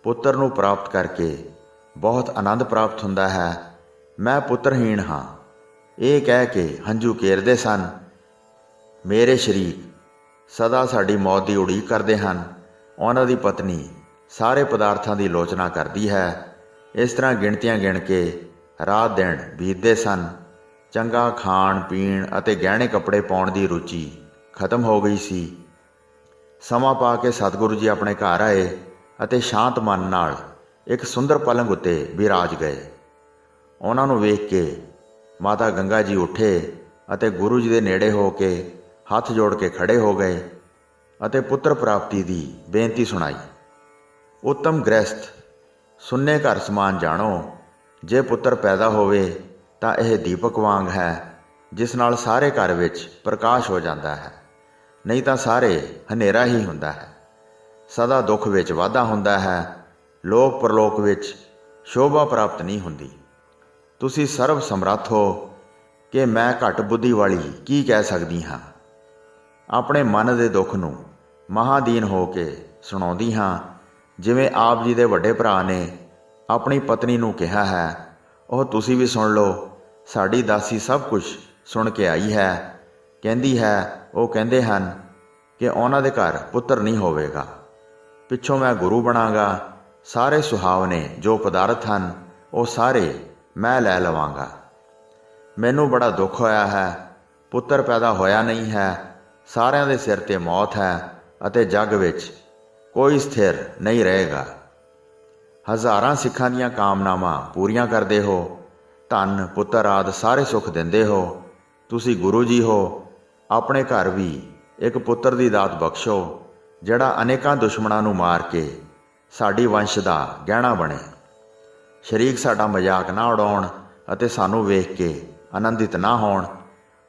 ਪੁੱਤਰ ਨੂੰ ਪ੍ਰਾਪਤ ਕਰਕੇ ਬਹੁਤ ਆਨੰਦ ਪ੍ਰਾਪਤ ਹੁੰਦਾ ਹੈ। ਮੈਂ ਪੁੱਤਰਹੀਣ ਹਾਂ, ਇਹ ਕਹਿ ਕੇ ਹੰਝੂ ਕੇਰਦੇ ਸਨ। ਮੇਰੇ ਸ਼ਰੀਕ ਸਦਾ ਸਾਡੀ ਮੌਤ ਦੀ ਉਡੀਕ ਕਰਦੇ ਹਨ। ਉਹਨਾਂ ਦੀ ਪਤਨੀ ਸਾਰੇ ਪਦਾਰਥਾਂ ਦੀ ਲੋਚਨਾ ਕਰਦੀ ਹੈ। ਇਸ ਤਰ੍ਹਾਂ ਗਿਣਤੀਆਂ ਗਿਣ ਕੇ ਰਾਤ ਦਿਨ ਬੀਤਦੇ ਸਨ। ਚੰਗਾ ਖਾਣ ਪੀਣ ਅਤੇ ਗਹਿਣੇ ਕੱਪੜੇ ਪਾਉਣ ਦੀ ਰੁਚੀ ਖਤਮ ਹੋ ਗਈ ਸੀ। ਸਮਾਂ ਪਾ ਕੇ ਸਤਿਗੁਰੂ ਜੀ ਆਪਣੇ ਘਰ ਆਏ ਅਤੇ ਸ਼ਾਂਤ ਮਨ ਨਾਲ ਇੱਕ ਸੁੰਦਰ ਪਲੰਘ ਉੱਤੇ ਬਿਰਾਜ ਗਏ। ਉਹਨਾਂ ਨੂੰ ਵੇਖ ਕੇ ਮਾਤਾ ਗੰਗਾ ਜੀ ਉੱਠੇ ਅਤੇ ਗੁਰੂ ਜੀ ਦੇ ਨੇੜੇ ਹੋ ਕੇ ਹੱਥ ਜੋੜ ਕੇ ਖੜੇ ਹੋ ਗਏ ਅਤੇ ਪੁੱਤਰ ਪ੍ਰਾਪਤੀ ਦੀ ਬੇਨਤੀ ਸੁਣਾਈ। ਉੱਤਮ ਗ੍ਰਸਥ ਸੁੰਨੇ ਘਰ ਸਮਾਨ ਜਾਣੋ, ਜੇ ਪੁੱਤਰ ਪੈਦਾ ਹੋਵੇ ਤਾਂ ਇਹ ਦੀਪਕ ਵਾਂਗ ਹੈ, ਜਿਸ ਨਾਲ ਸਾਰੇ ਘਰ ਵਿੱਚ ਪ੍ਰਕਾਸ਼ ਹੋ ਜਾਂਦਾ ਹੈ, ਨਹੀਂ ਤਾਂ ਸਾਰੇ ਹਨੇਰਾ ਹੀ ਹੁੰਦਾ ਹੈ। ਸਦਾ ਦੁੱਖ ਵਿੱਚ ਵਾਧਾ ਹੁੰਦਾ ਹੈ, ਲੋਕ ਪਰਲੋਕ ਵਿੱਚ ਸ਼ੋਭਾ ਪ੍ਰਾਪਤ ਨਹੀਂ ਹੁੰਦੀ। ਤੁਸੀਂ ਸਰਬ ਸਮਰੱਥ ਹੋ ਕਿ ਮੈਂ ਘੱਟ ਬੁੱਧੀ ਵਾਲੀ ਕੀ ਕਹਿ ਸਕਦੀ ਹਾਂ। ਆਪਣੇ ਮਨ ਦੇ ਦੁੱਖ ਨੂੰ ਮਹਾਦੀਨ ਹੋ ਕੇ ਸੁਣਾਉਂਦੀ ਹਾਂ। ਜਿਵੇਂ ਆਪ ਜੀ ਦੇ ਵੱਡੇ ਭਰਾ ਨੇ ਆਪਣੀ ਪਤਨੀ ਨੂੰ ਕਿਹਾ ਹੈ, ਉਹ ਤੁਸੀਂ ਵੀ ਸੁਣ ਲਓ। ਸਾਡੀ ਦਾਸੀ ਸਭ ਕੁਝ ਸੁਣ ਕੇ ਆਈ ਹੈ। ਕਹਿੰਦੀ ਹੈ, ਉਹ ਕਹਿੰਦੇ ਹਨ ਕਿ ਉਹਨਾਂ ਦੇ ਘਰ ਪੁੱਤਰ ਨਹੀਂ ਹੋਵੇਗਾ। ਪਿੱਛੋਂ ਮੈਂ ਗੁਰੂ ਬਣਾਂਗਾ। ਸਾਰੇ ਸੁਹਾਵਨੇ ਜੋ ਪਦਾਰਥ ਹਨ ਉਹ ਸਾਰੇ ਮੈਂ ਲੈ ਲਵਾਂਗਾ। ਮੈਨੂੰ ਬੜਾ ਦੁੱਖ ਹੋਇਆ ਹੈ, ਪੁੱਤਰ ਪੈਦਾ ਹੋਇਆ ਨਹੀਂ ਹੈ। ਸਾਰਿਆਂ ਦੇ ਸਿਰ 'ਤੇ ਮੌਤ ਹੈ ਅਤੇ ਜੱਗ ਵਿੱਚ ਕੋਈ ਸਥਿਰ ਨਹੀਂ ਰਹੇਗਾ। ਹਜ਼ਾਰਾਂ ਸਿੱਖਾਂ ਦੀਆਂ ਕਾਮਨਾਵਾਂ ਪੂਰੀਆਂ ਕਰਦੇ ਹੋ। ਧਨ ਪੁੱਤਰ ਆਦਿ ਸਾਰੇ ਸੁੱਖ ਦਿੰਦੇ ਹੋ। ਤੁਸੀਂ ਗੁਰੂ ਜੀ ਹੋ। ਆਪਣੇ ਘਰ ਵੀ ਇੱਕ ਪੁੱਤਰ ਦੀ ਦਾਤ ਬਖਸ਼ੋ, ਜਿਹੜਾ ਅਨੇਕਾਂ ਦੁਸ਼ਮਣਾਂ ਨੂੰ ਮਾਰ ਕੇ ਸਾਡੀ ਵੰਸ਼ ਦਾ ਗਹਿਣਾ ਬਣੇ। ਸ਼ਰੀਕ ਸਾਡਾ ਮਜ਼ਾਕ ਨਾ ਉਡਾਉਣ ਅਤੇ ਸਾਨੂੰ ਵੇਖ ਕੇ ਆਨੰਦਿਤ ਨਾ ਹੋਣ।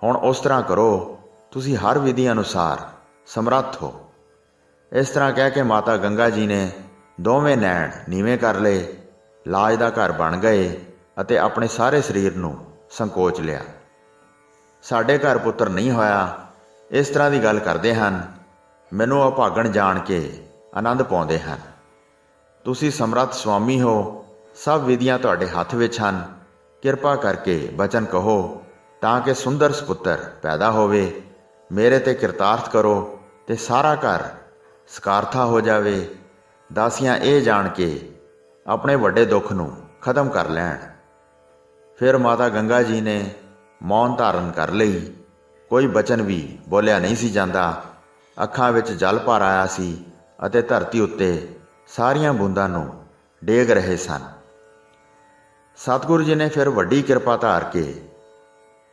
ਹੁਣ ਉਸ ਤਰ੍ਹਾਂ ਕਰੋ, ਤੁਸੀਂ ਹਰ ਵਿਧੀ ਅਨੁਸਾਰ ਸਮਰੱਥ ਹੋ। ਇਸ ਤਰ੍ਹਾਂ ਕਹਿ ਕੇ ਮਾਤਾ ਗੰਗਾ ਜੀ ਨੇ ਦੋਵੇਂ ਨੈਣ ਨੀਵੇਂ ਕਰ ਲਏ। ਲਾਜ ਦਾ ਘਰ ਬਣ ਗਏ ਅਤੇ ਆਪਣੇ ਸਾਰੇ ਸਰੀਰ ਨੂੰ ਸੰਕੋਚ ਲਿਆ। ਸਾਡੇ ਘਰ ਪੁੱਤਰ ਨਹੀਂ ਹੋਇਆ, ਇਸ ਤਰ੍ਹਾਂ ਦੀ ਗੱਲ ਕਰਦੇ ਹਨ। ਮੈਨੂੰ ਅਭਾਗਣ ਜਾਣ ਕੇ ਆਨੰਦ ਪਾਉਂਦੇ ਹਨ। ਤੁਸੀਂ ਸਮਰੱਥ ਸੁਆਮੀ ਹੋ, ਸਭ ਵਿਧੀਆਂ ਤੁਹਾਡੇ ਹੱਥ ਵਿੱਚ ਹਨ। ਕਿਰਪਾ ਕਰਕੇ ਬਚਨ ਕਹੋ ਤਾਂ ਕਿ ਸੁੰਦਰ ਸਪੁੱਤਰ ਪੈਦਾ ਹੋਵੇ। ਮੇਰੇ ਤੇ ਕਿਰਤਾਰਥ ਕਰੋ ਤੇ ਸਾਰਾ ਘਰ ਸਕਾਰਥਾ ਹੋ ਜਾਵੇ। ਦਾਸੀਆਂ ਇਹ ਜਾਣ ਕੇ ਆਪਣੇ ਵੱਡੇ ਦੁੱਖ ਨੂੰ ਖਤਮ ਕਰ ਲੈਣ। ਫਿਰ ਮਾਤਾ ਗੰਗਾ ਜੀ ਨੇ ਮੌਨ ਧਾਰਨ ਕਰ ਲਈ। ਕੋਈ ਬਚਨ ਵੀ ਬੋਲਿਆ ਨਹੀਂ ਸੀ ਜਾਂਦਾ। ਅੱਖਾਂ ਵਿੱਚ ਜਲ ਭਰ ਆਇਆ ਸੀ ਅਤੇ ਧਰਤੀ ਉੱਤੇ ਸਾਰੀਆਂ ਬੂੰਦਾਂ ਨੂੰ ਡੇਗ ਰਹੇ ਸਨ। ਸਤਿਗੁਰੂ ਜੀ ਨੇ ਫਿਰ ਵੱਡੀ ਕਿਰਪਾ ਧਾਰ ਕੇ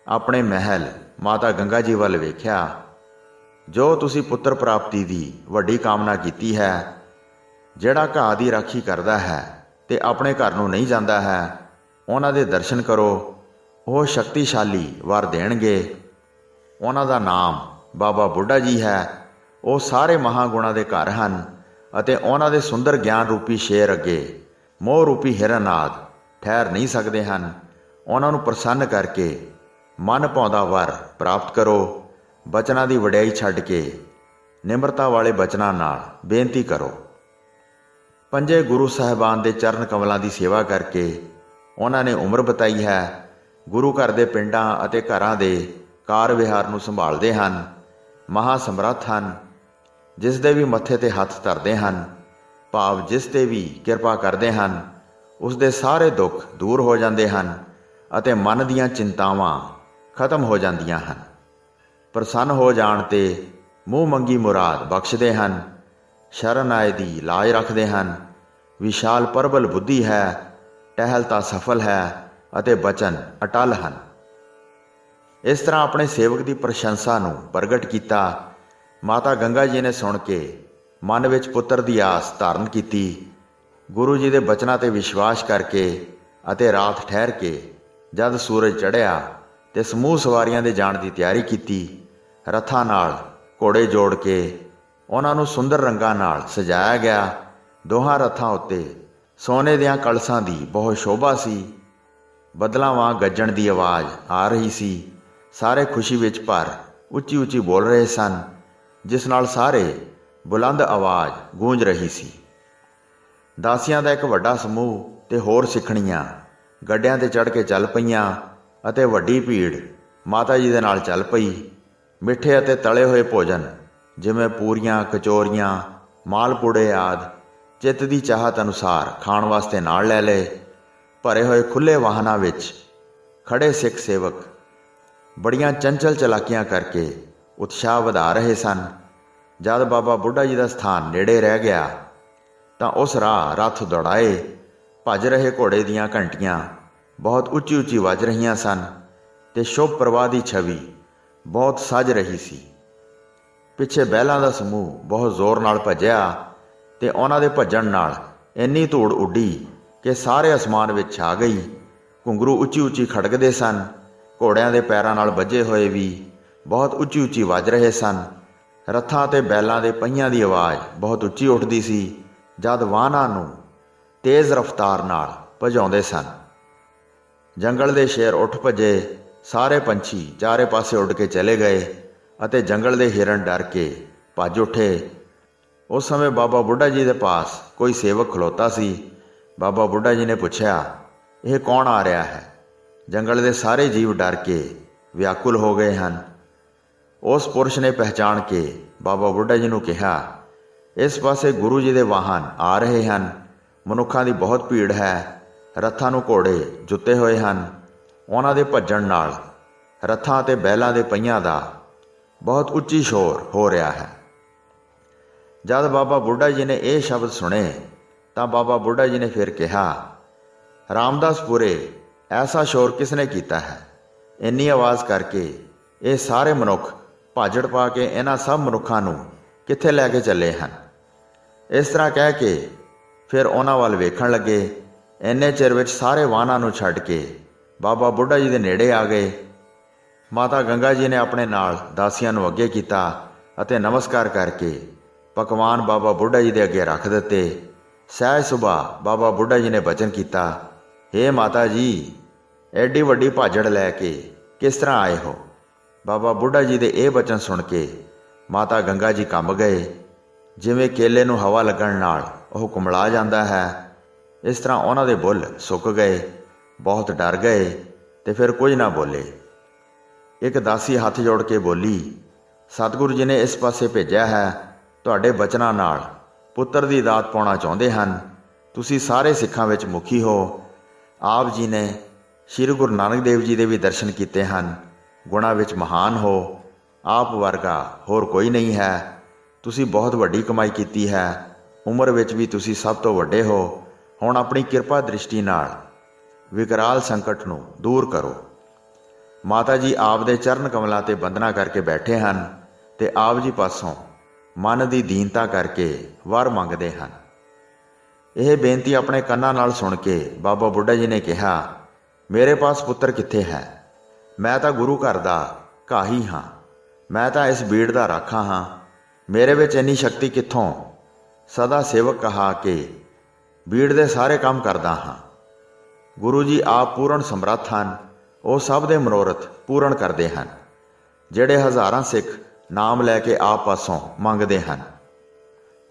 ਆਪਣੇ ਮਹਿਲ ਮਾਤਾ ਗੰਗਾ ਜੀ ਵੱਲ ਵੇਖਿਆ। ਜੋ ਤੁਸੀਂ ਪੁੱਤਰ ਪ੍ਰਾਪਤੀ ਦੀ ਵੱਡੀ ਕਾਮਨਾ ਕੀਤੀ ਹੈ, ਜਿਹੜਾ ਘਾਹ ਦੀ ਰਾਖੀ ਕਰਦਾ ਹੈ ਤੇ ਆਪਣੇ ਘਰ ਨੂੰ ਨਹੀਂ ਜਾਂਦਾ ਹੈ, ਉਹਨਾਂ ਦੇ ਦਰਸ਼ਨ ਕਰੋ। ਉਹ ਸ਼ਕਤੀਸ਼ਾਲੀ ਵਰ ਦੇਣਗੇ। ਉਹਨਾਂ ਦਾ ਨਾਮ ਬਾਬਾ ਬੁੱਢਾ ਜੀ ਹੈ। ਉਹ ਸਾਰੇ ਮਹਾਂਗੁਣਾਂ ਦੇ ਘਰ ਹਨ ਅਤੇ ਉਹਨਾਂ ਦੇ ਸੁੰਦਰ ਗਿਆਨ ਰੂਪੀ ਸ਼ੇਰ ਅੱਗੇ ਮੋਹ ਰੂਪੀ ਹਿਰਨ ਆਦਿ ਠਹਿਰ ਨਹੀਂ ਸਕਦੇ ਹਨ। ਉਹਨਾਂ ਨੂੰ ਪ੍ਰਸੰਨ ਕਰਕੇ ਮਨ ਭਾਉਂਦਾ ਵਰ ਪ੍ਰਾਪਤ ਕਰੋ। ਬਚਨਾਂ ਦੀ ਵਡਿਆਈ ਛੱਡ ਕੇ ਨਿਮਰਤਾ ਵਾਲੇ ਬਚਨਾਂ ਨਾਲ ਬੇਨਤੀ ਕਰੋ। ਪੰਜੇ ਗੁਰੂ ਸਾਹਿਬਾਨ ਦੇ ਚਰਨ ਕਮਲਾਂ ਦੀ ਸੇਵਾ ਕਰਕੇ ਉਹਨਾਂ ਨੇ ਉਮਰ ਬਿਤਾਈ ਹੈ। ਗੁਰੂ ਘਰ ਦੇ ਪਿੰਡਾਂ ਅਤੇ ਘਰਾਂ ਦੇ ਕਾਰ ਵਿਹਾਰ ਨੂੰ ਸੰਭਾਲਦੇ ਹਨ। ਮਹਾ ਸਮਰੱਥ ਹਨ। ਜਿਸ ਦੇ ਵੀ ਮੱਥੇ ਤੇ ਹੱਥ ਧਰਦੇ ਹਨ ਭਾਵ ਜਿਸ ਤੇ ਵੀ ਕਿਰਪਾ ਕਰਦੇ ਹਨ ਉਸ ਦੇ ਸਾਰੇ ਦੁੱਖ ਦੂਰ ਹੋ ਜਾਂਦੇ ਹਨ ਅਤੇ ਮਨ ਦੀਆਂ ਚਿੰਤਾਵਾਂ ਖਤਮ ਹੋ ਜਾਂਦੀਆਂ ਹਨ। ਪ੍ਰਸੰਨ ਹੋ ਜਾਣ ਤੇ ਮੂੰਹ ਮੰਗੀ ਮੁਰਾਦ ਬਖਸ਼ਦੇ ਹਨ। ਸ਼ਰਨ ਆਏ ਦੀ ਲਾਜ ਰੱਖਦੇ ਹਨ। ਵਿਸ਼ਾਲ ਪ੍ਰਬਲ ਬੁੱਧੀ ਹੈ, ਟਹਿਲ ਤਾਂ ਸਫਲ ਹੈ ਅਤੇ ਬਚਨ ਅਟਲ ਹਨ। ਇਸ ਤਰ੍ਹਾਂ ਆਪਣੇ ਸੇਵਕ ਦੀ ਪ੍ਰਸ਼ੰਸਾ ਨੂੰ ਪ੍ਰਗਟ ਕੀਤਾ। ਮਾਤਾ ਗੰਗਾ ਜੀ ਨੇ ਸੁਣ ਕੇ ਮਨ ਵਿੱਚ ਪੁੱਤਰ ਦੀ ਆਸ ਧਾਰਨ ਕੀਤੀ। ਗੁਰੂ ਜੀ ਦੇ ਬਚਨਾਂ ਤੇ ਵਿਸ਼ਵਾਸ ਕਰਕੇ ਅਤੇ ਰਾਤ ਠਹਿਰ ਕੇ ਜਦ ਸੂਰਜ ਚੜ੍ਹਿਆ ਤੇ ਸਮੂਹ ਸਵਾਰੀਆਂ ਦੇ ਜਾਣ ਦੀ ਤਿਆਰੀ ਕੀਤੀ। ਰੱਥਾਂ ਨਾਲ ਘੋੜੇ ਜੋੜ ਕੇ ਉਹਨਾਂ ਨੂੰ ਸੁੰਦਰ ਰੰਗਾਂ ਨਾਲ ਸਜਾਇਆ ਗਿਆ। ਦੋਹਾਂ ਰੱਥਾਂ ਉੱਤੇ ਸੋਨੇ ਦੀਆਂ ਕਲਸਾਂ ਦੀ ਬਹੁਤ ਸ਼ੋਭਾ ਸੀ। ਬੱਦਲਾਂ ਵਾਂਗ ਗੱਜਣ ਦੀ ਆਵਾਜ਼ ਆ ਰਹੀ ਸੀ। ਸਾਰੇ ਖੁਸ਼ੀ ਵਿੱਚ ਭਰ ਉੱਚੀ ਉੱਚੀ ਬੋਲ ਰਹੇ ਸਨ, ਜਿਸ ਨਾਲ ਸਾਰੇ ਬੁਲੰਦ ਆਵਾਜ਼ ਗੂੰਜ ਰਹੀ ਸੀ। ਦਾਸੀਆਂ ਦਾ ਇੱਕ ਵੱਡਾ ਸਮੂਹ ਤੇ ਹੋਰ ਸਿੱਖਣੀਆਂ ਗੱਡਿਆਂ ਤੇ ਚੜ੍ਹ ਕੇ ਚੱਲ ਪਈਆਂ ਅਤੇ ਵੱਡੀ ਭੀੜ ਮਾਤਾ ਜੀ ਦੇ ਨਾਲ ਚੱਲ ਪਈ। ਮਿੱਠੇ ਅਤੇ ਤਲੇ ਹੋਏ ਭੋਜਨ ਜਿਵੇਂ ਪੂਰੀਆਂ, ਕਚੋਰੀਆਂ, ਮਾਲਪੂੜੇ ਆਦਿ ਚਿੱਤ ਦੀ ਚਾਹਤ ਅਨੁਸਾਰ ਖਾਣ ਵਾਸਤੇ ਨਾਲ ਲੈ ਲਏ। ਭਰੇ ਹੋਏ ਖੁੱਲ੍ਹੇ ਵਾਹਨਾਂ ਵਿੱਚ ਖੜੇ ਸਿੱਖ ਸੇਵਕ ਬੜੀਆਂ ਚੰਚਲ ਚਲਾਕੀਆਂ ਕਰਕੇ ਉਤਸ਼ਾਹ ਵਧਾ ਰਹੇ ਸਨ। ਜਦ ਬਾਬਾ ਬੁੱਢਾ ਜੀ ਦਾ ਸਥਾਨ ਨੇੜੇ ਰਹਿ ਗਿਆ ਤਾਂ ਉਸ ਰਾਹ ਰੱਥ ਦੌੜਾਏ। ਭੱਜ ਰਹੇ ਘੋੜੇ ਦੀਆਂ ਘੰਟੀਆਂ ਬਹੁਤ ਉੱਚੀ ਉੱਚੀ ਵੱਜ ਰਹੀਆਂ ਸਨ ਤੇ ਸ਼ੁਭ ਪ੍ਰਵਾਹ ਦੀ ਛਵੀ ਬਹੁਤ ਸਜ ਰਹੀ ਸੀ। ਪਿੱਛੇ ਬਹਿਲਾਂ ਦਾ ਸਮੂਹ ਬਹੁਤ ਜ਼ੋਰ ਨਾਲ ਭੱਜਿਆ ਤੇ ਉਹਨਾਂ ਦੇ ਭੱਜਣ ਨਾਲ ਇੰਨੀ ਧੂੜ ਉੱਡੀ ਕਿ ਸਾਰੇ ਅਸਮਾਨ ਵਿੱਚ ਛਾ ਗਈ। ਘੁੰਗਰੂ ਉੱਚੀ ਉੱਚੀ ਖੜਕਦੇ ਸਨ। ਘੋੜਿਆਂ ਦੇ ਪੈਰਾਂ ਨਾਲ ਵੱਜੇ ਹੋਏ ਵੀ ਬਹੁਤ ਉੱਚੀ ਉੱਚੀ ਵੱਜ ਰਹੇ ਸਨ। ਰੱਥਾਂ ਤੇ ਬੈਲਾਂ ਦੇ ਪਹੀਆਂ ਦੀ ਆਵਾਜ਼ ਬਹੁਤ ਉੱਚੀ ਉੱਠਦੀ ਸੀ ਜਦ ਵਾਹਨਾਂ ਨੂੰ ਤੇਜ਼ ਰਫ਼ਤਾਰ ਨਾਲ ਭਜਾਉਂਦੇ ਸਨ। ਜੰਗਲ ਦੇ ਸ਼ੇਰ ਉੱਠ ਭੱਜੇ। ਸਾਰੇ ਪੰਛੀ ਚਾਰੇ ਪਾਸੇ ਉੱਡ ਕੇ ਚਲੇ ਗਏ ਅਤੇ ਜੰਗਲ ਦੇ ਹਿਰਨ ਡਰ ਕੇ ਭੱਜ ਉੱਠੇ। ਉਸ ਸਮੇਂ ਬਾਬਾ ਬੁੱਢਾ ਜੀ ਦੇ ਪਾਸ ਕੋਈ ਸੇਵਕ ਖਲੋਤਾ ਸੀ। ਬਾਬਾ ਬੁੱਢਾ ਜੀ ਨੇ ਪੁੱਛਿਆ, ਇਹ ਕੌਣ ਆ ਰਿਹਾ ਹੈ? ਜੰਗਲ ਦੇ ਸਾਰੇ ਜੀਵ ਡਰ ਕੇ ਵਿਆਕੁਲ ਹੋ ਗਏ ਹਨ। ਉਸ ਪੁਰਸ਼ ਨੇ ਪਹਿਚਾਣ ਕੇ ਬਾਬਾ ਬੁੱਢਾ ਜੀ ਨੂੰ ਕਿਹਾ, ਇਸ ਪਾਸੇ ਗੁਰੂ ਜੀ ਦੇ ਵਾਹਨ ਆ ਰਹੇ ਹਨ। ਮਨੁੱਖਾਂ ਦੀ ਬਹੁਤ ਭੀੜ ਹੈ। ਰੱਥਾਂ ਨੂੰ ਘੋੜੇ ਜੁੱਤੇ ਹੋਏ ਹਨ। ਉਹਨਾਂ ਦੇ ਭੱਜਣ ਨਾਲ ਰੱਥਾਂ ਅਤੇ ਬੈਲਾਂ ਦੇ ਪਹੀਆਂ ਦਾ ਬਹੁਤ ਉੱਚੀ ਸ਼ੋਰ ਹੋ ਰਿਹਾ ਹੈ। ਜਦ ਬਾਬਾ ਬੁੱਢਾ ਜੀ ਨੇ ਇਹ ਸ਼ਬਦ ਸੁਣੇ ਤਾਂ ਬਾਬਾ ਬੁੱਢਾ ਜੀ ਨੇ ਫਿਰ ਕਿਹਾ, ਰਾਮਦਾਸਪੁਰੇ ਐਸਾ ਸ਼ੋਰ ਕਿਸ ਨੇ ਕੀਤਾ ਹੈ? ਇੰਨੀ ਆਵਾਜ਼ ਕਰਕੇ ਇਹ ਸਾਰੇ ਮਨੁੱਖ ਭਾਜੜ ਪਾ ਕੇ ਇਹਨਾਂ ਸਭ ਮਨੁੱਖਾਂ ਨੂੰ ਕਿੱਥੇ ਲੈ ਕੇ ਚੱਲੇ ਹਨ? ਇਸ ਤਰ੍ਹਾਂ ਕਹਿ ਕੇ ਫਿਰ ਉਹਨਾਂ ਵੱਲ ਵੇਖਣ ਲੱਗੇ। ਇੰਨੇ ਚਿਰ ਵਿੱਚ ਸਾਰੇ ਵਾਹਨਾਂ ਨੂੰ ਛੱਡ ਕੇ ਬਾਬਾ ਬੁੱਢਾ ਜੀ ਦੇ ਨੇੜੇ ਆ ਗਏ। ਮਾਤਾ ਗੰਗਾ ਜੀ ਨੇ ਆਪਣੇ ਨਾਲ ਦਾਸੀਆਂ ਨੂੰ ਅੱਗੇ ਕੀਤਾ ਅਤੇ ਨਮਸਕਾਰ ਕਰਕੇ ਪਕਵਾਨ ਬਾਬਾ ਬੁੱਢਾ ਜੀ ਦੇ ਅੱਗੇ ਰੱਖ ਦਿੱਤੇ। ਸਹਿਜ ਸੁਭਾ ਬਾਬਾ ਬੁੱਢਾ ਜੀ ਨੇ ਬਚਨ ਕੀਤਾ, ਹੇ ਮਾਤਾ ਜੀ, ਐਡੀ ਵੱਡੀ ਭਾਜੜ ਲੈ ਕੇ ਕਿਸ ਤਰ੍ਹਾਂ ਆਏ ਹੋ? ਬਾਬਾ ਬੁੱਢਾ ਜੀ ਦੇ ਇਹ ਬਚਨ ਸੁਣ ਕੇ ਮਾਤਾ ਗੰਗਾ ਜੀ ਕੰਬ ਗਏ। ਜਿਵੇਂ ਕੇਲੇ ਨੂੰ ਹਵਾ ਲੱਗਣ ਨਾਲ ਉਹ ਕੁਮਲਾ ਜਾਂਦਾ ਹੈ, ਇਸ ਤਰ੍ਹਾਂ ਉਹਨਾਂ ਦੇ ਬੁੱਲ੍ਹ ਸੁੱਕ ਗਏ। ਬਹੁਤ ਡਰ ਗਏ ਤੇ ਫਿਰ ਕੁਝ ਨਾ ਬੋਲੇ। ਇੱਕ ਦਾਸੀ ਹੱਥ ਜੋੜ ਕੇ ਬੋਲੀ, ਸਤਿਗੁਰੂ ਜੀ ਨੇ ਇਸ ਪਾਸੇ ਭੇਜਿਆ ਹੈ। ਤੁਹਾਡੇ ਬਚਨਾਂ ਨਾਲ ਪੁੱਤਰ ਦੀ ਦਾਤ ਪਾਉਣਾ ਚਾਹੁੰਦੇ ਹਨ। ਤੁਸੀਂ ਸਾਰੇ ਸਿੱਖਾਂ ਵਿੱਚ ਮੁਖੀ ਹੋ। ਆਪ ਜੀ ਨੇ ਸ਼੍ਰੀ ਗੁਰੂ ਨਾਨਕ ਦੇਵ ਜੀ ਦੇ ਵੀ ਦਰਸ਼ਨ ਕੀਤੇ ਹਨ। ਗੁਣਾਂ ਵਿੱਚ ਮਹਾਨ ਹੋ। ਆਪ ਵਰਗਾ ਹੋਰ ਕੋਈ ਨਹੀਂ ਹੈ। ਤੁਸੀਂ ਬਹੁਤ ਵੱਡੀ ਕਮਾਈ ਕੀਤੀ ਹੈ। ਉਮਰ ਵਿੱਚ ਵੀ ਤੁਸੀਂ ਸਭ ਤੋਂ ਵੱਡੇ ਹੋ। ਹੁਣ ਆਪਣੀ ਕਿਰਪਾ ਦ੍ਰਿਸ਼ਟੀ ਨਾਲ ਵਿਕਰਾਲ ਸੰਕਟ ਨੂੰ ਦੂਰ ਕਰੋ। ਮਾਤਾ ਜੀ ਆਪ ਦੇ ਚਰਨ ਕਮਲਾਂ 'ਤੇ ਬੰਦਨਾ ਕਰਕੇ ਬੈਠੇ ਹਨ ਤੇ ਆਪ ਜੀ ਪਾਸੋਂ ਮਨ ਦੀ ਦੀਨਤਾ ਕਰਕੇ ਵਰ ਮੰਗਦੇ ਹਨ। ਇਹ ਬੇਨਤੀ ਆਪਣੇ ਕੰਨਾਂ ਨਾਲ ਸੁਣ ਕੇ ਬਾਬਾ ਬੁੱਢਾ ਜੀ ਨੇ ਕਿਹਾ, ਮੇਰੇ ਪਾਸ ਪੁੱਤਰ ਕਿੱਥੇ ਹੈ? ਮੈਂ ਤਾਂ ਗੁਰੂ ਘਰ ਦਾ ਕਾਹੀ ਹਾਂ। ਮੈਂ ਤਾਂ ਇਸ ਬੀੜ ਦਾ ਰਾਖਾ ਹਾਂ। ਮੇਰੇ ਵਿੱਚ ਇੰਨੀ ਸ਼ਕਤੀ ਕਿੱਥੋਂ? ਸਦਾ ਸੇਵਕ ਕਹਾ ਕੇ ਬੀੜ ਦੇ ਸਾਰੇ ਕੰਮ ਕਰਦਾ ਹਾਂ। ਗੁਰੂ ਜੀ ਆਪ ਪੂਰਨ ਸਮਰੱਥ ਹਨ। ਉਹ ਸਭ ਦੇ ਮਨੋਰਥ ਪੂਰਨ ਕਰਦੇ ਹਨ। ਜਿਹੜੇ ਹਜ਼ਾਰਾਂ ਸਿੱਖ ਨਾਮ ਲੈ ਕੇ ਆਪ ਪਾਸੋਂ ਮੰਗਦੇ ਹਨ।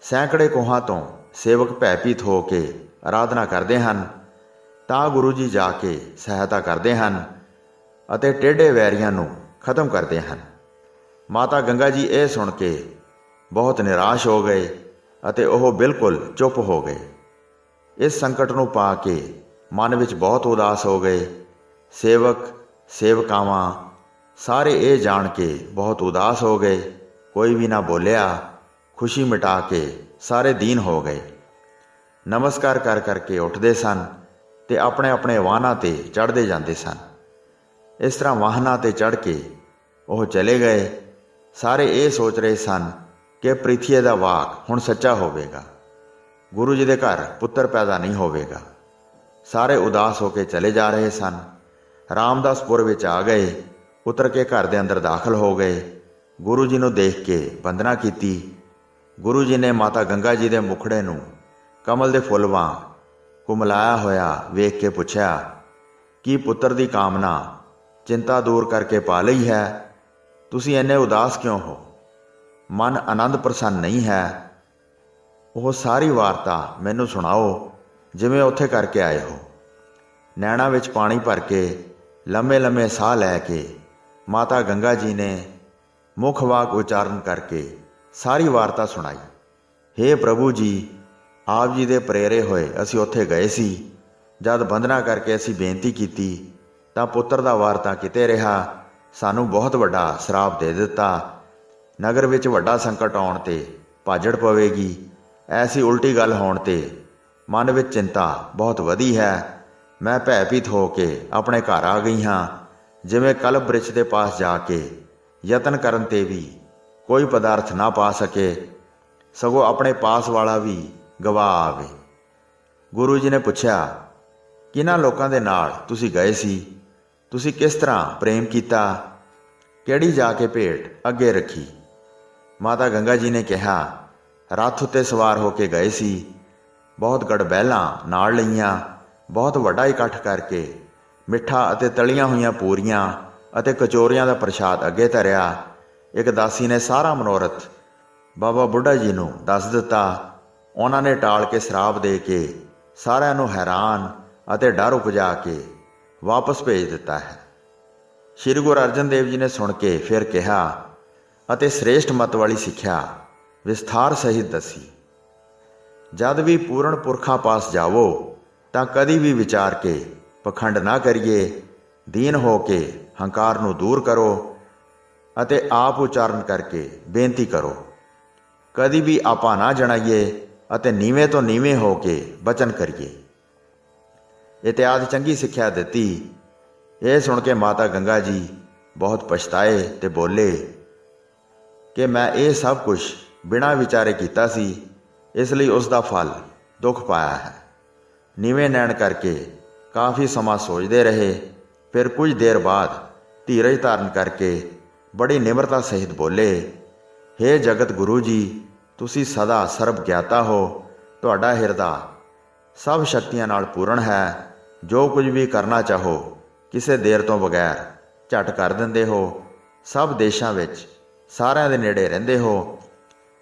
ਸੈਂਕੜੇ ਕੋਹਾਂ ਤੋਂ ਸੇਵਕ ਭੈਭੀਤ ਹੋ ਕੇ ਆਰਾਧਨਾ ਕਰਦੇ ਹਨ ਤਾਂ ਗੁਰੂ ਜੀ ਜਾ ਕੇ ਸਹਾਇਤਾ ਕਰਦੇ ਹਨ ਅਤੇ ਟੇਢੇ ਵੈਰੀਆਂ ਨੂੰ ਖਤਮ ਕਰਦੇ ਹਨ। ਮਾਤਾ ਗੰਗਾ ਜੀ ਇਹ ਸੁਣ ਕੇ ਬਹੁਤ ਨਿਰਾਸ਼ ਹੋ ਗਏ। ਅਤੇ ਉਹ ਬਿਲਕੁਲ ਚੁੱਪ ਹੋ ਗਏ। ਇਸ ਸੰਕਟ ਨੂੰ ਪਾ ਕੇ ਮਨ ਵਿੱਚ ਬਹੁਤ ਉਦਾਸ ਹੋ ਗਏ। ਸੇਵਕ ਸੇਵਕਾਵਾਂ ਸਾਰੇ ਇਹ ਜਾਣ ਕੇ ਬਹੁਤ ਉਦਾਸ ਹੋ ਗਏ। ਕੋਈ ਵੀ ਨਾ ਬੋਲਿਆ। ਖੁਸ਼ੀ ਮਿਟਾ ਕੇ ਸਾਰੇ ਦੀਨ ਹੋ ਗਏ। ਨਮਸਕਾਰ ਕਰ ਕਰਕੇ ਉੱਠਦੇ ਸਨ ਤੇ ਆਪਣੇ ਆਪਣੇ ਵਾਹਨਾਂ 'ਤੇ ਚੜ੍ਹਦੇ ਜਾਂਦੇ ਸਨ। ਇਸ ਤਰ੍ਹਾਂ ਵਾਹਨਾਂ 'ਤੇ ਚੜ੍ਹ ਕੇ ਉਹ ਚਲੇ ਗਏ। ਸਾਰੇ ਇਹ ਸੋਚ ਰਹੇ ਸਨ ਕਿ ਪ੍ਰਿਥੀ ਦਾ ਵਾਕ ਹੁਣ ਸੱਚਾ ਹੋਵੇਗਾ, ਗੁਰੂ ਜੀ ਦੇ ਘਰ ਪੁੱਤਰ ਪੈਦਾ ਨਹੀਂ ਹੋਵੇਗਾ। ਸਾਰੇ ਉਦਾਸ ਹੋ ਕੇ ਚਲੇ ਜਾ ਰਹੇ ਸਨ। ਰਾਮਦਾਸਪੁਰ ਵਿੱਚ ਆ ਗਏ। ਉਤਰ ਕੇ ਘਰ ਦੇ ਅੰਦਰ ਦਾਖਲ ਹੋ ਗਏ। ਗੁਰੂ ਜੀ ਨੂੰ ਦੇਖ ਕੇ ਵੰਦਨਾ ਕੀਤੀ। ਗੁਰੂ ਜੀ ਨੇ ਮਾਤਾ ਗੰਗਾ ਜੀ ਦੇ ਮੁਖੜੇ ਨੂੰ ਕਮਲ ਦੇ ਫੁੱਲ ਵਾਂਗ ਕੁਮਲਾਇਆ ਹੋਇਆ ਵੇਖ ਕੇ ਪੁੱਛਿਆ, ਕੀ ਪੁੱਤਰ ਦੀ ਕਾਮਨਾ ਚਿੰਤਾ ਦੂਰ ਕਰਕੇ ਪਾ ਲਈ ਹੈ? ਤੁਸੀਂ ਇੰਨੇ ਉਦਾਸ ਕਿਉਂ ਹੋ? ਮਨ ਆਨੰਦ ਪ੍ਰਸੰਨ ਨਹੀਂ ਹੈ? ਉਹ ਸਾਰੀ ਵਾਰਤਾ ਮੈਨੂੰ ਸੁਣਾਓ ਜਿਵੇਂ ਉੱਥੇ ਕਰਕੇ ਆਏ ਹੋ। ਨੈਣਾ ਵਿੱਚ ਪਾਣੀ ਭਰ ਕੇ ਲੰਮੇ ਲੰਮੇ ਸਾਹ ਲੈ ਕੇ ਮਾਤਾ ਗੰਗਾ ਜੀ ਨੇ ਮੁੱਖ ਵਾਕ ਉਚਾਰਨ ਕਰਕੇ ਸਾਰੀ ਵਾਰਤਾ ਸੁਣਾਈ। ਹੇ ਪ੍ਰਭੂ ਜੀ, ਆਪ ਜੀ ਦੇ ਪ੍ਰੇਰੇ ਹੋਏ ਅਸੀਂ ਉੱਥੇ ਗਏ ਸੀ। ਜਦ ਵੰਦਨਾ ਕਰਕੇ ਅਸੀਂ ਬੇਨਤੀ ਕੀਤੀ ਤਾਂ ਪੁੱਤਰ ਦਾ ਵਾਰ ਤਾਂ ਕਿਤੇ ਰਿਹਾ। ਸਾਨੂੰ ਬਹੁਤ ਵੱਡਾ ਸਰਾਪ ਦੇ ਦਿੱਤਾ। ਨਗਰ ਵਿੱਚ ਵੱਡਾ ਸੰਕਟ ਆਉਣ 'ਤੇ ਭਾਜੜ ਪਵੇਗੀ। ਐਸੀ ਉਲਟੀ ਗੱਲ ਹੋਣ 'ਤੇ ਮਨ ਵਿੱਚ ਚਿੰਤਾ ਬਹੁਤ ਵਧੀ ਹੈ। ਮੈਂ ਭੈਭੀਤ ਹੋ ਕੇ ਆਪਣੇ ਘਰ ਆ ਗਈ ਹਾਂ। ਜਿਵੇਂ ਕਲਪ ਬ੍ਰਿਛ ਦੇ ਪਾਸ ਜਾ ਕੇ ਯਤਨ ਕਰਨ 'ਤੇ ਵੀ ਕੋਈ ਪਦਾਰਥ ਨਾ ਪਾ ਸਕੇ, ਸਗੋਂ ਆਪਣੇ ਪਾਸ ਵਾਲਾ ਵੀ ਗਵਾ ਆਵੇ। ਗੁਰੂ ਜੀ ਨੇ ਪੁੱਛਿਆ, ਕਿਹਨਾਂ ਲੋਕਾਂ ਦੇ ਨਾਲ ਤੁਸੀਂ ਗਏ ਸੀ? ਤੁਸੀਂ ਕਿਸ ਤਰ੍ਹਾਂ ਪ੍ਰੇਮ ਕੀਤਾ? ਕਿਹੜੀ ਜਾ ਕੇ ਭੇਟ ਅੱਗੇ ਰੱਖੀ? ਮਾਤਾ ਗੰਗਾ ਜੀ ਨੇ ਕਿਹਾ, ਰੱਥ ਉੱਤੇ ਸਵਾਰ ਹੋ ਕੇ ਗਏ ਸੀ। ਬਹੁਤ ਗੜਬਹਿਲਾਂ ਨਾਲ ਲਈਆਂ। ਬਹੁਤ ਵੱਡਾ ਇਕੱਠ ਕਰਕੇ ਮਿੱਠਾ ਅਤੇ ਤਲੀਆਂ ਹੋਈਆਂ ਪੂਰੀਆਂ ਅਤੇ ਕਚੋਰੀਆਂ ਦਾ ਪ੍ਰਸ਼ਾਦ ਅੱਗੇ ਧਰਿਆ। ਇੱਕ ਦਾਸੀ ਨੇ ਸਾਰਾ ਮਨੋਰਥ ਬਾਬਾ ਬੁੱਢਾ ਜੀ ਨੂੰ ਦੱਸ ਦਿੱਤਾ। ਉਹਨਾਂ ਨੇ ਟਾਲ ਕੇ ਸ਼ਰਾਬ ਦੇ ਕੇ ਸਾਰਿਆਂ ਨੂੰ ਹੈਰਾਨ ਅਤੇ ਡਰ ਉਪਜਾ ਕੇ ਵਾਪਸ ਭੇਜ ਦਿੱਤਾ ਹੈ। ਸ਼੍ਰੀ ਗੁਰੂ ਅਰਜਨ ਦੇਵ ਜੀ ਨੇ ਸੁਣ ਕੇ ਫਿਰ ਕਿਹਾ ਅਤੇ ਸ੍ਰੇਸ਼ਟ ਮਤ ਵਾਲੀ ਸਿੱਖਿਆ ਵਿਸਥਾਰ ਸਹਿਤ ਦੱਸੀ। ਜਦ ਵੀ ਪੂਰਨ ਪੁਰਖਾਂ ਪਾਸ ਜਾਵੋ ਤਾਂ ਕਦੀ ਵੀ ਵਿਚਾਰ ਕੇ ਪਖੰਡ ਨਾ ਕਰੀਏ। ਦੀਨ ਹੋ ਕੇ ਹੰਕਾਰ ਨੂੰ ਦੂਰ ਕਰੋ ਅਤੇ ਆਪ ਉਚਾਰਨ ਕਰਕੇ ਬੇਨਤੀ ਕਰੋ। ਕਦੀ ਵੀ ਆਪਾ ਨਾ ਜਣਾਈਏ ਅਤੇ ਨੀਵੇਂ ਤੋਂ ਨੀਵੇਂ ਹੋ ਕੇ ਬਚਨ ਕਰੀਏ। ਇਤਿਆਦਿ ਚੰਗੀ ਸਿੱਖਿਆ ਦਿੱਤੀ। ਇਹ ਸੁਣ ਕੇ ਮਾਤਾ ਗੰਗਾ ਜੀ ਬਹੁਤ ਪਛਤਾਏ ਤੇ ਬੋਲੇ ਕਿ ਮੈਂ ਇਹ ਸਭ ਕੁਝ ਬਿਨਾਂ ਵਿਚਾਰੇ ਕੀਤਾ ਸੀ, ਇਸ ਲਈ ਉਸ ਦਾ ਫਲ ਦੁੱਖ ਪਾਇਆ ਹੈ। ਨੀਵੇਂ ਨੈਣ ਕਰਕੇ ਕਾਫੀ ਸਮਾਂ ਸੋਚਦੇ ਰਹੇ। ਫਿਰ ਕੁਝ ਦੇਰ ਬਾਅਦ ਧੀਰਜ ਧਾਰਨ ਕਰਕੇ ਬੜੀ ਨਿਮਰਤਾ ਸਹਿਤ ਬੋਲੇ, ਹੇ ਜਗਤ ਗੁਰੂ ਜੀ, ਤੁਸੀਂ ਸਦਾ ਸਰਬ ਗਿਆਤਾ ਹੋ। ਤੁਹਾਡਾ ਹਿਰਦਾ ਸਭ ਸ਼ਕਤੀਆਂ ਨਾਲ ਪੂਰਨ ਹੈ। ਜੋ ਕੁਝ ਵੀ ਕਰਨਾ ਚਾਹੋ ਕਿਸੇ ਦੇਰ ਤੋਂ ਬਗੈਰ ਝਟ ਕਰ ਦਿੰਦੇ ਹੋ। ਸਭ ਦੇਸ਼ਾਂ ਵਿੱਚ ਸਾਰਿਆਂ ਦੇ ਨੇੜੇ ਰਹਿੰਦੇ ਹੋ।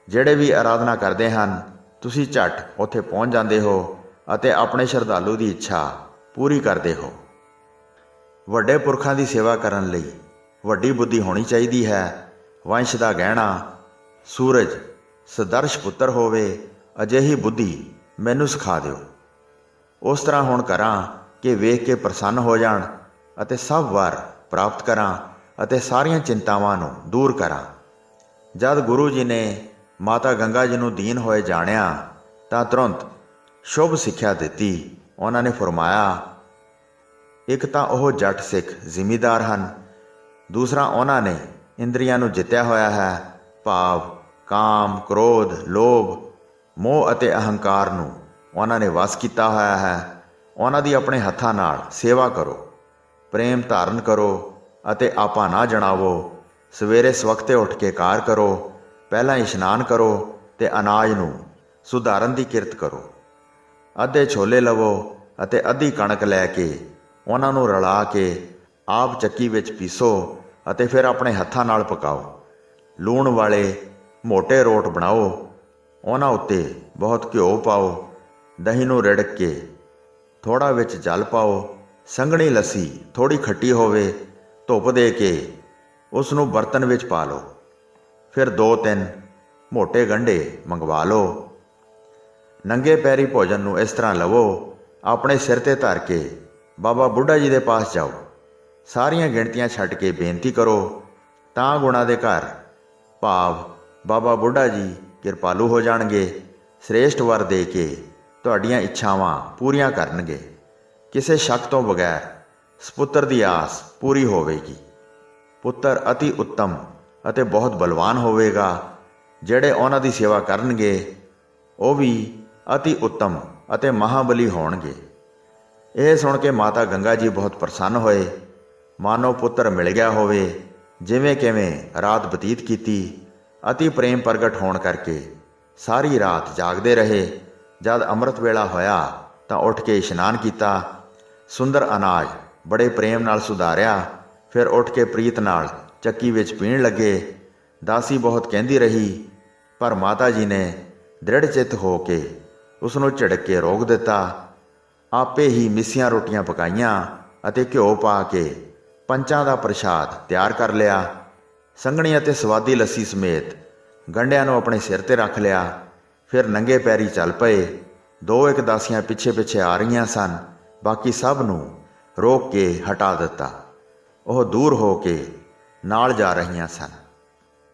ਜਿਹੜੇ ਵੀ ਆਰਾਧਨਾ ਕਰਦੇ ਹਨ ਤੁਸੀਂ ਝਟ ਉੱਥੇ ਪਹੁੰਚ ਜਾਂਦੇ ਹੋ ਅਤੇ ਆਪਣੇ ਸ਼ਰਧਾਲੂ ਦੀ ਇੱਛਾ ਪੂਰੀ ਕਰਦੇ ਹੋ। ਵੱਡੇ ਪੁਰਖਾਂ ਦੀ ਸੇਵਾ ਕਰਨ ਲਈ ਵੱਡੀ ਬੁੱਧੀ ਹੋਣੀ ਚਾਹੀਦੀ ਹੈ। ਵੰਸ਼ ਦਾ ਗਹਿਣਾ ਸੂਰਜ ਸਦਰਸ਼ ਪੁੱਤਰ ਹੋਵੇ, ਅਜਿਹੀ ਬੁੱਧੀ ਮੈਨੂੰ ਸਿਖਾ ਦਿਓ। ਉਸ ਤਰ੍ਹਾਂ ਹੁਣ ਕਰਾਂ ਕਿ ਵੇਖ ਕੇ ਪ੍ਰਸੰਨ ਹੋ ਜਾਣ ਅਤੇ ਸਭ ਵਰ ਪ੍ਰਾਪਤ ਕਰਾਂ ਅਤੇ ਸਾਰੀਆਂ ਚਿੰਤਾਵਾਂ ਨੂੰ ਦੂਰ ਕਰਾਂ। ਜਦ ਗੁਰੂ ਜੀ ਨੇ ਮਾਤਾ ਗੰਗਾ ਜੀ ਨੂੰ ਦੀਨ ਹੋਏ ਜਾਣਿਆ ਤਾਂ ਤੁਰੰਤ ਸ਼ੁਭ ਸਿੱਖਿਆ ਦਿੱਤੀ। ਉਹਨਾਂ ਨੇ ਫਰਮਾਇਆ, ਇੱਕ ਤਾਂ ਉਹ ਜੱਟ ਸਿੱਖ ਜ਼ਿਮੀਦਾਰ ਹਨ, ਦੂਸਰਾ ਉਹਨਾਂ ਨੇ ਇੰਦਰੀਆਂ ਨੂੰ ਜਿੱਤਿਆ ਹੋਇਆ ਹੈ। ਭਾਵ ਕਾਮ, ਕ੍ਰੋਧ, ਲੋਭ, ਮੋਹ ਅਤੇ ਅਹੰਕਾਰ ਨੂੰ ਉਹਨਾਂ ਨੇ ਵਸ ਕੀਤਾ ਹੋਇਆ ਹੈ। ਉਹਨਾਂ ਦੀ ਆਪਣੇ ਹੱਥਾਂ ਨਾਲ ਸੇਵਾ ਕਰੋ, ਪ੍ਰੇਮ ਧਾਰਨ ਕਰੋ ਅਤੇ ਆਪਾ ਨਾ ਜਣਾਵੋ। ਸਵੇਰੇ ਸਵਖਤੇ ਉੱਠ ਕੇ ਕਾਰ ਕਰੋ। ਪਹਿਲਾਂ ਇਸ਼ਨਾਨ ਕਰੋ ਤੇ ਅਨਾਜ ਨੂੰ ਸੁਧਾਰਨ ਦੀ ਕਿਰਤ ਕਰੋ। ਅੱਧੇ ਛੋਲੇ ਲਵੋ ਅਤੇ ਅੱਧੀ ਕਣਕ ਲੈ ਕੇ ਉਹਨਾਂ ਨੂੰ ਰਲਾ ਕੇ ਆਪ ਚੱਕੀ ਵਿੱਚ ਪੀਸੋ ਅਤੇ ਫਿਰ ਆਪਣੇ ਹੱਥਾਂ ਨਾਲ ਪਕਾਓ। ਲੂਣ ਵਾਲੇ ਮੋਟੇ ਰੋਟ ਬਣਾਓ। ਉਹਨਾਂ ਉੱਤੇ ਬਹੁਤ ਘਿਓ ਪਾਓ। ਦਹੀਂ ਨੂੰ ਰਿੜਕ ਕੇ ਥੋੜ੍ਹਾ ਵਿੱਚ ਜਲ ਪਾਓ। ਸੰਘਣੀ ਲੱਸੀ ਥੋੜ੍ਹੀ ਖੱਟੀ ਹੋਵੇ, ਧੁੱਪ ਦੇ ਕੇ ਉਸ ਨੂੰ ਬਰਤਨ ਵਿੱਚ ਪਾ ਲਓ। ਫਿਰ 2-3 ਮੋਟੇ ਗੰਢੇ ਮੰਗਵਾ ਲਓ। ਨੰਗੇ ਪੈਰੀ ਭੋਜਨ ਨੂੰ ਇਸ ਤਰ੍ਹਾਂ ਲਵੋ, ਆਪਣੇ ਸਿਰ ਤੇ ਧਰ ਕੇ ਬਾਬਾ ਬੁੱਢਾ ਜੀ ਦੇ ਪਾਸ ਜਾਓ, ਸਾਰੀਆਂ ਗਿਣਤੀਆਂ ਛੱਡ ਕੇ ਬੇਨਤੀ ਕਰੋ, ਤਾਂ ਗੁਣਾਂ ਦੇ ਘਰ ਭਾਵ ਬਾਬਾ ਬੁੱਢਾ ਜੀ ਕਿਰਪਾਲੂ ਹੋ ਜਾਣਗੇ, ਸ੍ਰੇਸ਼ਟ ਵਰ ਦੇ ਕੇ ਤੁਹਾਡੀਆਂ ਇੱਛਾਵਾਂ ਪੂਰੀਆਂ ਕਰਨਗੇ। ਕਿਸੇ ਸ਼ੱਕ ਤੋਂ ਬਗੈਰ ਸਪੁੱਤਰ ਦੀ ਆਸ ਪੂਰੀ ਹੋਵੇਗੀ। ਪੁੱਤਰ ਅਤੀ ਉੱਤਮ ਅਤੇ ਬਹੁਤ ਬਲਵਾਨ ਹੋਵੇਗਾ। ਜਿਹੜੇ ਉਹਨਾਂ ਦੀ ਸੇਵਾ ਕਰਨਗੇ ਉਹ ਵੀ ਅਤੀ ਉੱਤਮ ਅਤੇ ਮਹਾਬਲੀ ਹੋਣਗੇ। ਇਹ ਸੁਣ ਕੇ ਮਾਤਾ ਗੰਗਾ ਜੀ ਬਹੁਤ ਪ੍ਰਸੰਨ ਹੋਏ, ਮਾਨੋ ਪੁੱਤਰ ਮਿਲ ਗਿਆ ਹੋਵੇ। ਜਿਵੇਂ ਕਿਵੇਂ ਰਾਤ ਬਤੀਤ ਕੀਤੀ। ਅਤੀ ਪ੍ਰੇਮ ਪ੍ਰਗਟ ਹੋਣ ਕਰਕੇ ਸਾਰੀ ਰਾਤ ਜਾਗਦੇ ਰਹੇ। ਜਦ ਅੰਮ੍ਰਿਤ ਵੇਲਾ ਹੋਇਆ ਤਾਂ ਉੱਠ ਕੇ ਇਸ਼ਨਾਨ ਕੀਤਾ, ਸੁੰਦਰ ਅਨਾਜ ਬੜੇ ਪ੍ਰੇਮ ਨਾਲ ਸੁਧਾਰਿਆ। ਫਿਰ ਉੱਠ ਕੇ ਪ੍ਰੀਤ ਨਾਲ ਚੱਕੀ ਵਿੱਚ ਪੀਣ ਲੱਗੇ। ਦਾਸੀ ਬਹੁਤ ਕਹਿੰਦੀ ਰਹੀ, ਪਰ ਮਾਤਾ ਜੀ ਨੇ ਦ੍ਰਿੜ ਚਿੱਤ ਹੋ ਕੇ ਉਸ ਨੂੰ ਝਿੜਕ ਕੇ ਰੋਕ ਦਿੱਤਾ। ਆਪੇ ਹੀ ਮਿੱਸੀਆਂ ਰੋਟੀਆਂ ਪਕਾਈਆਂ ਅਤੇ ਘਿਓ ਪਾ ਕੇ ਪੰਚਾਂ ਦਾ ਪ੍ਰਸ਼ਾਦ ਤਿਆਰ ਕਰ ਲਿਆ। ਸੰਘਣੀ ਅਤੇ ਸਵਾਦੀ ਲੱਸੀ ਸਮੇਤ ਗੰਢਿਆਂ ਨੂੰ ਆਪਣੇ ਸਿਰ ਤੇ ਰੱਖ ਲਿਆ। ਫਿਰ ਨੰਗੇ ਪੈਰੀ ਚੱਲ ਪਏ। 2-1 ਦਾਸੀਆਂ ਪਿੱਛੇ ਪਿੱਛੇ ਆ ਰਹੀਆਂ ਸਨ, ਬਾਕੀ ਸਭ ਨੂੰ ਰੋਕ ਕੇ ਹਟਾ ਦਿੱਤਾ। ਉਹ ਦੂਰ ਹੋ ਕੇ ਨਾਲ ਜਾ ਰਹੀਆਂ ਸਨ।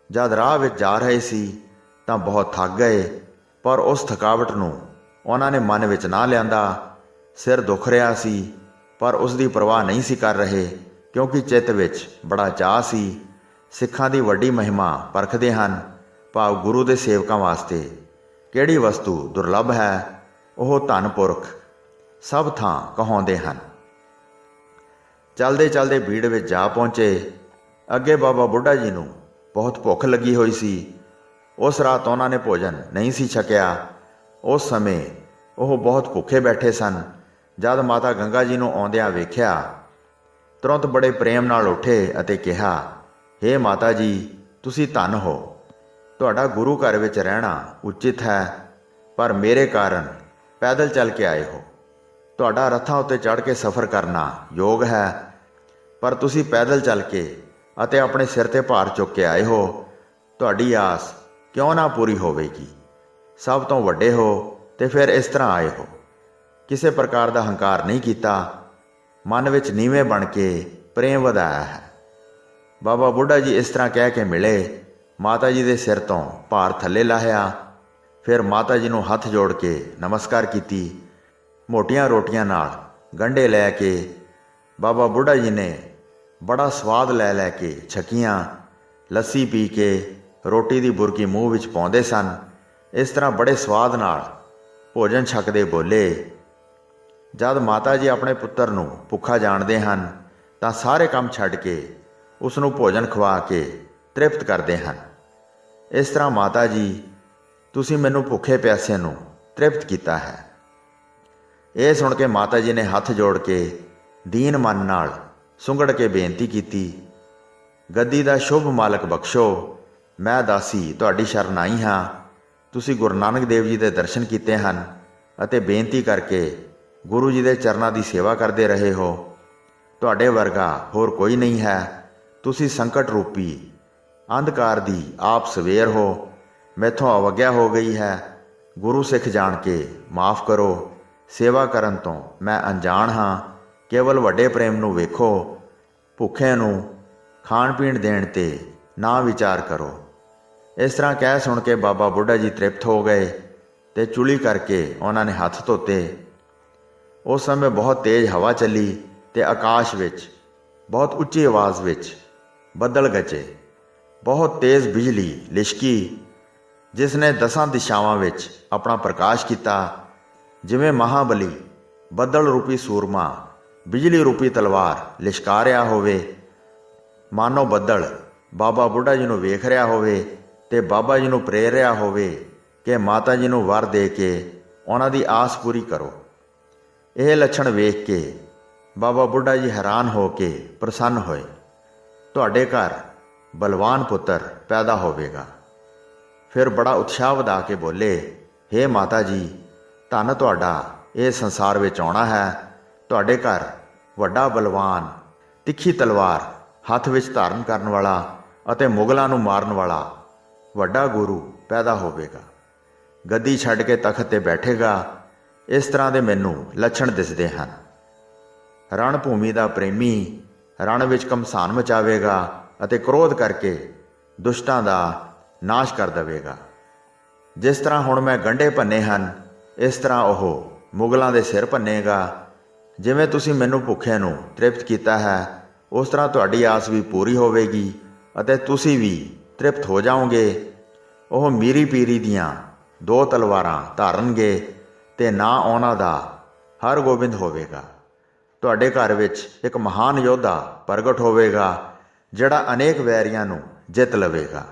ਜਦ ਰਾਹ ਵਿੱਚ ਜਾ ਰਹੇ ਸੀ ਤਾਂ ਬਹੁਤ ਥੱਕ ਗਏ, ਪਰ ਉਸ ਥਕਾਵਟ ਨੂੰ ਉਹਨਾਂ ਨੇ ਮਨ ਵਿੱਚ ਨਾ ਲਿਆਂਦਾ। ਸਿਰ ਦੁਖ ਰਿਹਾ ਸੀ, ਪਰ ਉਸ ਦੀ ਪਰਵਾਹ ਨਹੀਂ ਸੀ ਕਰ ਰਹੇ, ਕਿਉਂਕਿ ਚਿੱਤ ਵਿੱਚ ਬੜਾ ਚਾਅ ਸੀ। ਸਿੱਖਾਂ ਦੀ ਵੱਡੀ ਮਹਿਮਾ ਪਰਖਦੇ ਹਨ, ਭਾਵ ਗੁਰੂ ਦੇ ਸੇਵਕਾਂ ਵਾਸਤੇ ਕਿਹੜੀ ਵਸਤੂ ਦੁਰਲੱਭ ਹੈ, ਉਹ ਧਨ ਪੁਰਖ ਸਭ ਥਾਂ ਕਹਾਉਂਦੇ ਹਨ। ਚਲਦੇ ਚਲਦੇ ਭੀੜ ਵਿੱਚ ਜਾ ਪਹੁੰਚੇ। ਅੱਗੇ ਬਾਬਾ ਬੁੱਢਾ ਜੀ ਨੂੰ ਬਹੁਤ ਭੁੱਖ ਲੱਗੀ ਹੋਈ ਸੀ। ਉਸ ਰਾਤ ਉਹਨਾਂ ਨੇ ਭੋਜਨ ਨਹੀਂ ਸੀ ਛਕਿਆ। ਉਸ ਸਮੇਂ ਉਹ ਬਹੁਤ ਭੁੱਖੇ ਬੈਠੇ ਸਨ। ਜਦ ਮਾਤਾ ਗੰਗਾ ਜੀ ਨੂੰ ਆਉਂਦਿਆਂ ਵੇਖਿਆ, ਤੁਰੰਤ ਬੜੇ ਪ੍ਰੇਮ ਨਾਲ ਉੱਠੇ ਅਤੇ ਕਿਹਾ, ਹੇ ਮਾਤਾ ਜੀ, ਤੁਸੀਂ ਧੰਨ ਹੋ। ਤੁਹਾਡਾ ਗੁਰੂ ਘਰ ਵਿੱਚ ਰਹਿਣਾ ਉਚਿਤ ਹੈ, ਪਰ ਮੇਰੇ ਕਾਰਨ ਪੈਦਲ ਚੱਲ ਕੇ ਆਏ ਹੋ। ਤੁਹਾਡਾ ਰੱਥਾਂ ਉੱਤੇ ਚੜ੍ਹ ਕੇ ਸਫ਼ਰ ਕਰਨਾ ਯੋਗ ਹੈ, ਪਰ ਤੁਸੀਂ ਪੈਦਲ ਚੱਲ ਕੇ ਅਤੇ ਆਪਣੇ ਸਿਰ ਤੇ ਭਾਰ ਚੁੱਕ ਕੇ ਆਏ ਹੋ। ਤੁਹਾਡੀ ਆਸ ਕਿਉਂ ਨਾ ਪੂਰੀ ਹੋਵੇਗੀ। ਸਭ ਤੋਂ ਵੱਡੇ ਹੋ ਤੇ ਫਿਰ ਇਸ ਤਰ੍ਹਾਂ ਆਏ ਹੋ। ਕਿਸੇ ਪ੍ਰਕਾਰ ਦਾ ਹੰਕਾਰ ਨਹੀਂ ਕੀਤਾ, ਮਨ ਵਿੱਚ ਨੀਵੇਂ ਬਣ ਕੇ ਪ੍ਰੇਮ ਵਧਾਇਆ ਹੈ। ਬਾਬਾ ਬੁੱਢਾ ਜੀ ਇਸ ਤਰ੍ਹਾਂ ਕਹਿ ਕੇ ਮਿਲੇ। ਮਾਤਾ ਜੀ ਦੇ ਸਿਰ ਤੋਂ ਭਾਰ ਥੱਲੇ ਲਾਹਿਆ। ਫਿਰ ਮਾਤਾ ਜੀ ਨੂੰ ਹੱਥ ਜੋੜ ਕੇ ਨਮਸਕਾਰ ਕੀਤੀ। ਮੋਟੀਆਂ ਰੋਟੀਆਂ ਨਾਲ ਗੰਢੇ ਲੈ ਕੇ ਬਾਬਾ ਬੁੱਢਾ ਜੀ ਨੇ ਬੜਾ ਸਵਾਦ ਲੈ ਲੈ ਕੇ ਛਕੀਆਂ। ਲੱਸੀ ਪੀ ਕੇ ਰੋਟੀ ਦੀ ਬੁਰਕੀ ਮੂੰਹ ਵਿੱਚ ਪਾਉਂਦੇ ਸਨ। ਇਸ ਤਰ੍ਹਾਂ ਬੜੇ ਸਵਾਦ ਨਾਲ ਭੋਜਨ ਛਕਦੇ ਬੋਲੇ। ਜਦ ਮਾਤਾ ਜੀ ਆਪਣੇ ਪੁੱਤਰ ਨੂੰ ਭੁੱਖਾ ਜਾਣਦੇ ਹਨ ਤਾਂ ਸਾਰੇ ਕੰਮ ਛੱਡ ਕੇ ਉਸ ਨੂੰ ਭੋਜਨ ਖਵਾ ਕੇ ਤ੍ਰਿਪਤ ਕਰਦੇ ਹਨ। ਇਸ ਤਰ੍ਹਾਂ ਮਾਤਾ ਜੀ, ਤੁਸੀਂ ਮੈਨੂੰ ਭੁੱਖੇ ਪਿਆਸੇ ਨੂੰ ਤ੍ਰਿਪਤ ਕੀਤਾ ਹੈ। ਇਹ ਸੁਣ ਕੇ ਮਾਤਾ ਜੀ ਨੇ ਹੱਥ ਜੋੜ ਕੇ ਦੀਨ ਮਨ ਨਾਲ ਸੁੰਗੜ ਕੇ ਬੇਨਤੀ ਕੀਤੀ, ਗੱਦੀ ਦਾ ਸ਼ੁਭ ਮਾਲਕ ਬਖਸ਼ੋ। ਮੈਂ ਦਾਸੀ ਤੁਹਾਡੀ ਸ਼ਰਨ ਆਈ ਹਾਂ। ਤੁਸੀਂ ਗੁਰੂ ਨਾਨਕ ਦੇਵ ਜੀ ਦੇ ਦਰਸ਼ਨ ਕੀਤੇ ਹਨ ਅਤੇ ਬੇਨਤੀ ਕਰਕੇ ਗੁਰੂ ਜੀ ਦੇ ਚਰਨਾਂ ਦੀ ਸੇਵਾ ਕਰਦੇ ਰਹੇ ਹੋ। ਤੁਹਾਡੇ ਵਰਗਾ ਹੋਰ ਕੋਈ ਨਹੀਂ ਹੈ। ਤੁਸੀਂ ਸੰਕਟ ਰੂਪੀ ਅੰਧਕਾਰ ਦੀ ਆਪ ਸਵੇਰ ਹੋ। ਮੈਥੋਂ ਅਵਗਿਆ ਹੋ ਗਈ ਹੈ। ਗੁਰੂ ਸਿੱਖ ਜਾਣ ਕੇ ਮਾਫ ਕਰੋ। ਸੇਵਾ ਕਰਨ ਤੋਂ ਮੈਂ ਅਣਜਾਣ ਹਾਂ। ਕੇਵਲ ਵੱਡੇ ਪ੍ਰੇਮ ਨੂੰ ਵੇਖੋ। ਭੁੱਖੇ ਨੂੰ ਖਾਣ ਪੀਣ ਦੇਣ 'ਤੇ ਨਾ ਵਿਚਾਰ ਕਰੋ। ਇਸ ਤਰ੍ਹਾਂ ਕਹਿ ਸੁਣ ਕੇ ਬਾਬਾ ਬੁੱਢਾ ਜੀ ਤ੍ਰਿਪਤ ਹੋ ਗਏ ਤੇ ਚੁਲੀ ਕਰਕੇ ਉਹਨਾਂ ਨੇ ਹੱਥ ਧੋਤੇ। ਉਸ ਸਮੇਂ ਬਹੁਤ ਤੇਜ਼ ਹਵਾ ਚੱਲੀ ਤੇ ਆਕਾਸ਼ ਵਿੱਚ ਬਹੁਤ ਉੱਚੀ ਆਵਾਜ਼ ਵਿੱਚ ਬੱਦਲ ਗਰਜੇ। ਬਹੁਤ ਤੇਜ਼ ਬਿਜਲੀ ਲਿਸ਼ਕੀ, ਜਿਸ ਨੇ 10 ਦਿਸ਼ਾਵਾਂ ਵਿੱਚ ਆਪਣਾ ਪ੍ਰਕਾਸ਼ ਕੀਤਾ। ਜਿਵੇਂ ਮਹਾਬਲੀ ਬੱਦਲ ਰੂਪੀ ਸੂਰਮਾ ਬਿਜਲੀ ਰੂਪੀ ਤਲਵਾਰ ਲਿਸ਼ਕਾ ਰਿਹਾ ਹੋਵੇ। ਮਾਨੋ ਬੱਦਲ ਬਾਬਾ ਬੁੱਢਾ ਜੀ ਨੂੰ ਵੇਖ ਰਿਹਾ ਹੋਵੇ ਤੇ ਬਾਬਾ ਜੀ ਨੂੰ ਪ੍ਰੇਰ ਰਿਹਾ ਹੋਵੇ ਕਿ ਮਾਤਾ ਜੀ ਨੂੰ ਵਰ ਦੇ ਕੇ ਉਹਨਾਂ ਦੀ ਆਸ ਪੂਰੀ ਕਰੋ। ਇਹ ਲੱਛਣ ਵੇਖ ਕੇ ਬਾਬਾ ਬੁੱਢਾ ਜੀ ਹੈਰਾਨ ਹੋ ਕੇ ਪ੍ਰਸੰਨ ਹੋਏ। ਤੁਹਾਡੇ ਘਰ ਬਲਵਾਨ ਪੁੱਤਰ ਪੈਦਾ ਹੋਵੇਗਾ। ਫਿਰ ਬੜਾ ਉਤਸ਼ਾਹ ਵਧਾ ਕੇ ਬੋਲੇ, ਹੇ ਮਾਤਾ ਜੀ, ਧੰਨ ਤੁਹਾਡਾ ਇਹ ਸੰਸਾਰ ਵਿੱਚ ਆਉਣਾ ਹੈ। ਤੁਹਾਡੇ ਘਰ ਵੱਡਾ ਬਲਵਾਨ ਤਿੱਖੀ ਤਲਵਾਰ ਹੱਥ ਵਿੱਚ ਧਾਰਨ ਕਰਨ ਵਾਲਾ ਅਤੇ ਮੁਗਲਾਂ ਨੂੰ ਮਾਰਨ ਵਾਲਾ ਵੱਡਾ ਗੁਰੂ ਪੈਦਾ ਹੋਵੇਗਾ। ਗੱਦੀ ਛੱਡ ਕੇ ਤਖਤ ਤੇ ਬੈਠੇਗਾ। ਇਸ ਤਰ੍ਹਾਂ ਦੇ ਮੈਨੂੰ ਲੱਛਣ ਦਿਸਦੇ ਹਨ। ਰਣ ਭੂਮੀ ਦਾ ਪ੍ਰੇਮੀ ਰਣ ਵਿੱਚ ਘਮਸਾਨ ਮਚਾਵੇਗਾ ਅਤੇ ਕ੍ਰੋਧ ਕਰਕੇ ਦੁਸ਼ਟਾਂ ਦਾ ਨਾਸ਼ ਕਰ ਦੇਵੇਗਾ। ਜਿਸ ਤਰ੍ਹਾਂ ਹੁਣ ਮੈਂ ਗੰਢੇ ਭੰਨੇ ਹਨ, ਇਸ ਤਰ੍ਹਾਂ ਉਹ ਮੁਗਲਾਂ ਦੇ ਸਿਰ ਭੰਨੇਗਾ। ਜਿਵੇਂ ਤੁਸੀਂ ਮੈਨੂੰ ਭੁੱਖੇ ਨੂੰ ਤ੍ਰਿਪਤ ਕੀਤਾ ਹੈ, ਉਸ ਤਰ੍ਹਾਂ ਤੁਹਾਡੀ ਆਸ ਵੀ ਪੂਰੀ ਹੋਵੇਗੀ ਅਤੇ ਤੁਸੀਂ ਵੀ ਤ੍ਰਿਪਤ ਹੋ ਜਾਓਗੇ। ਉਹ ਮੀਰੀ ਪੀਰੀ ਦੀਆਂ 2 ਤਲਵਾਰਾਂ ਧਾਰਨਗੇ ਤੇ ਨਾਂ ਉਹਨਾਂ ਦਾ ਹਰਗੋਬਿੰਦ ਹੋਵੇਗਾ। ਤੁਹਾਡੇ ਘਰ ਵਿੱਚ ਇੱਕ ਮਹਾਨ ਯੋਧਾ ਪ੍ਰਗਟ ਹੋਵੇਗਾ, ਜਿਹੜਾ ਅਨੇਕ ਵੈਰੀਆਂ ਨੂੰ ਜਿੱਤ ਲਵੇਗਾ।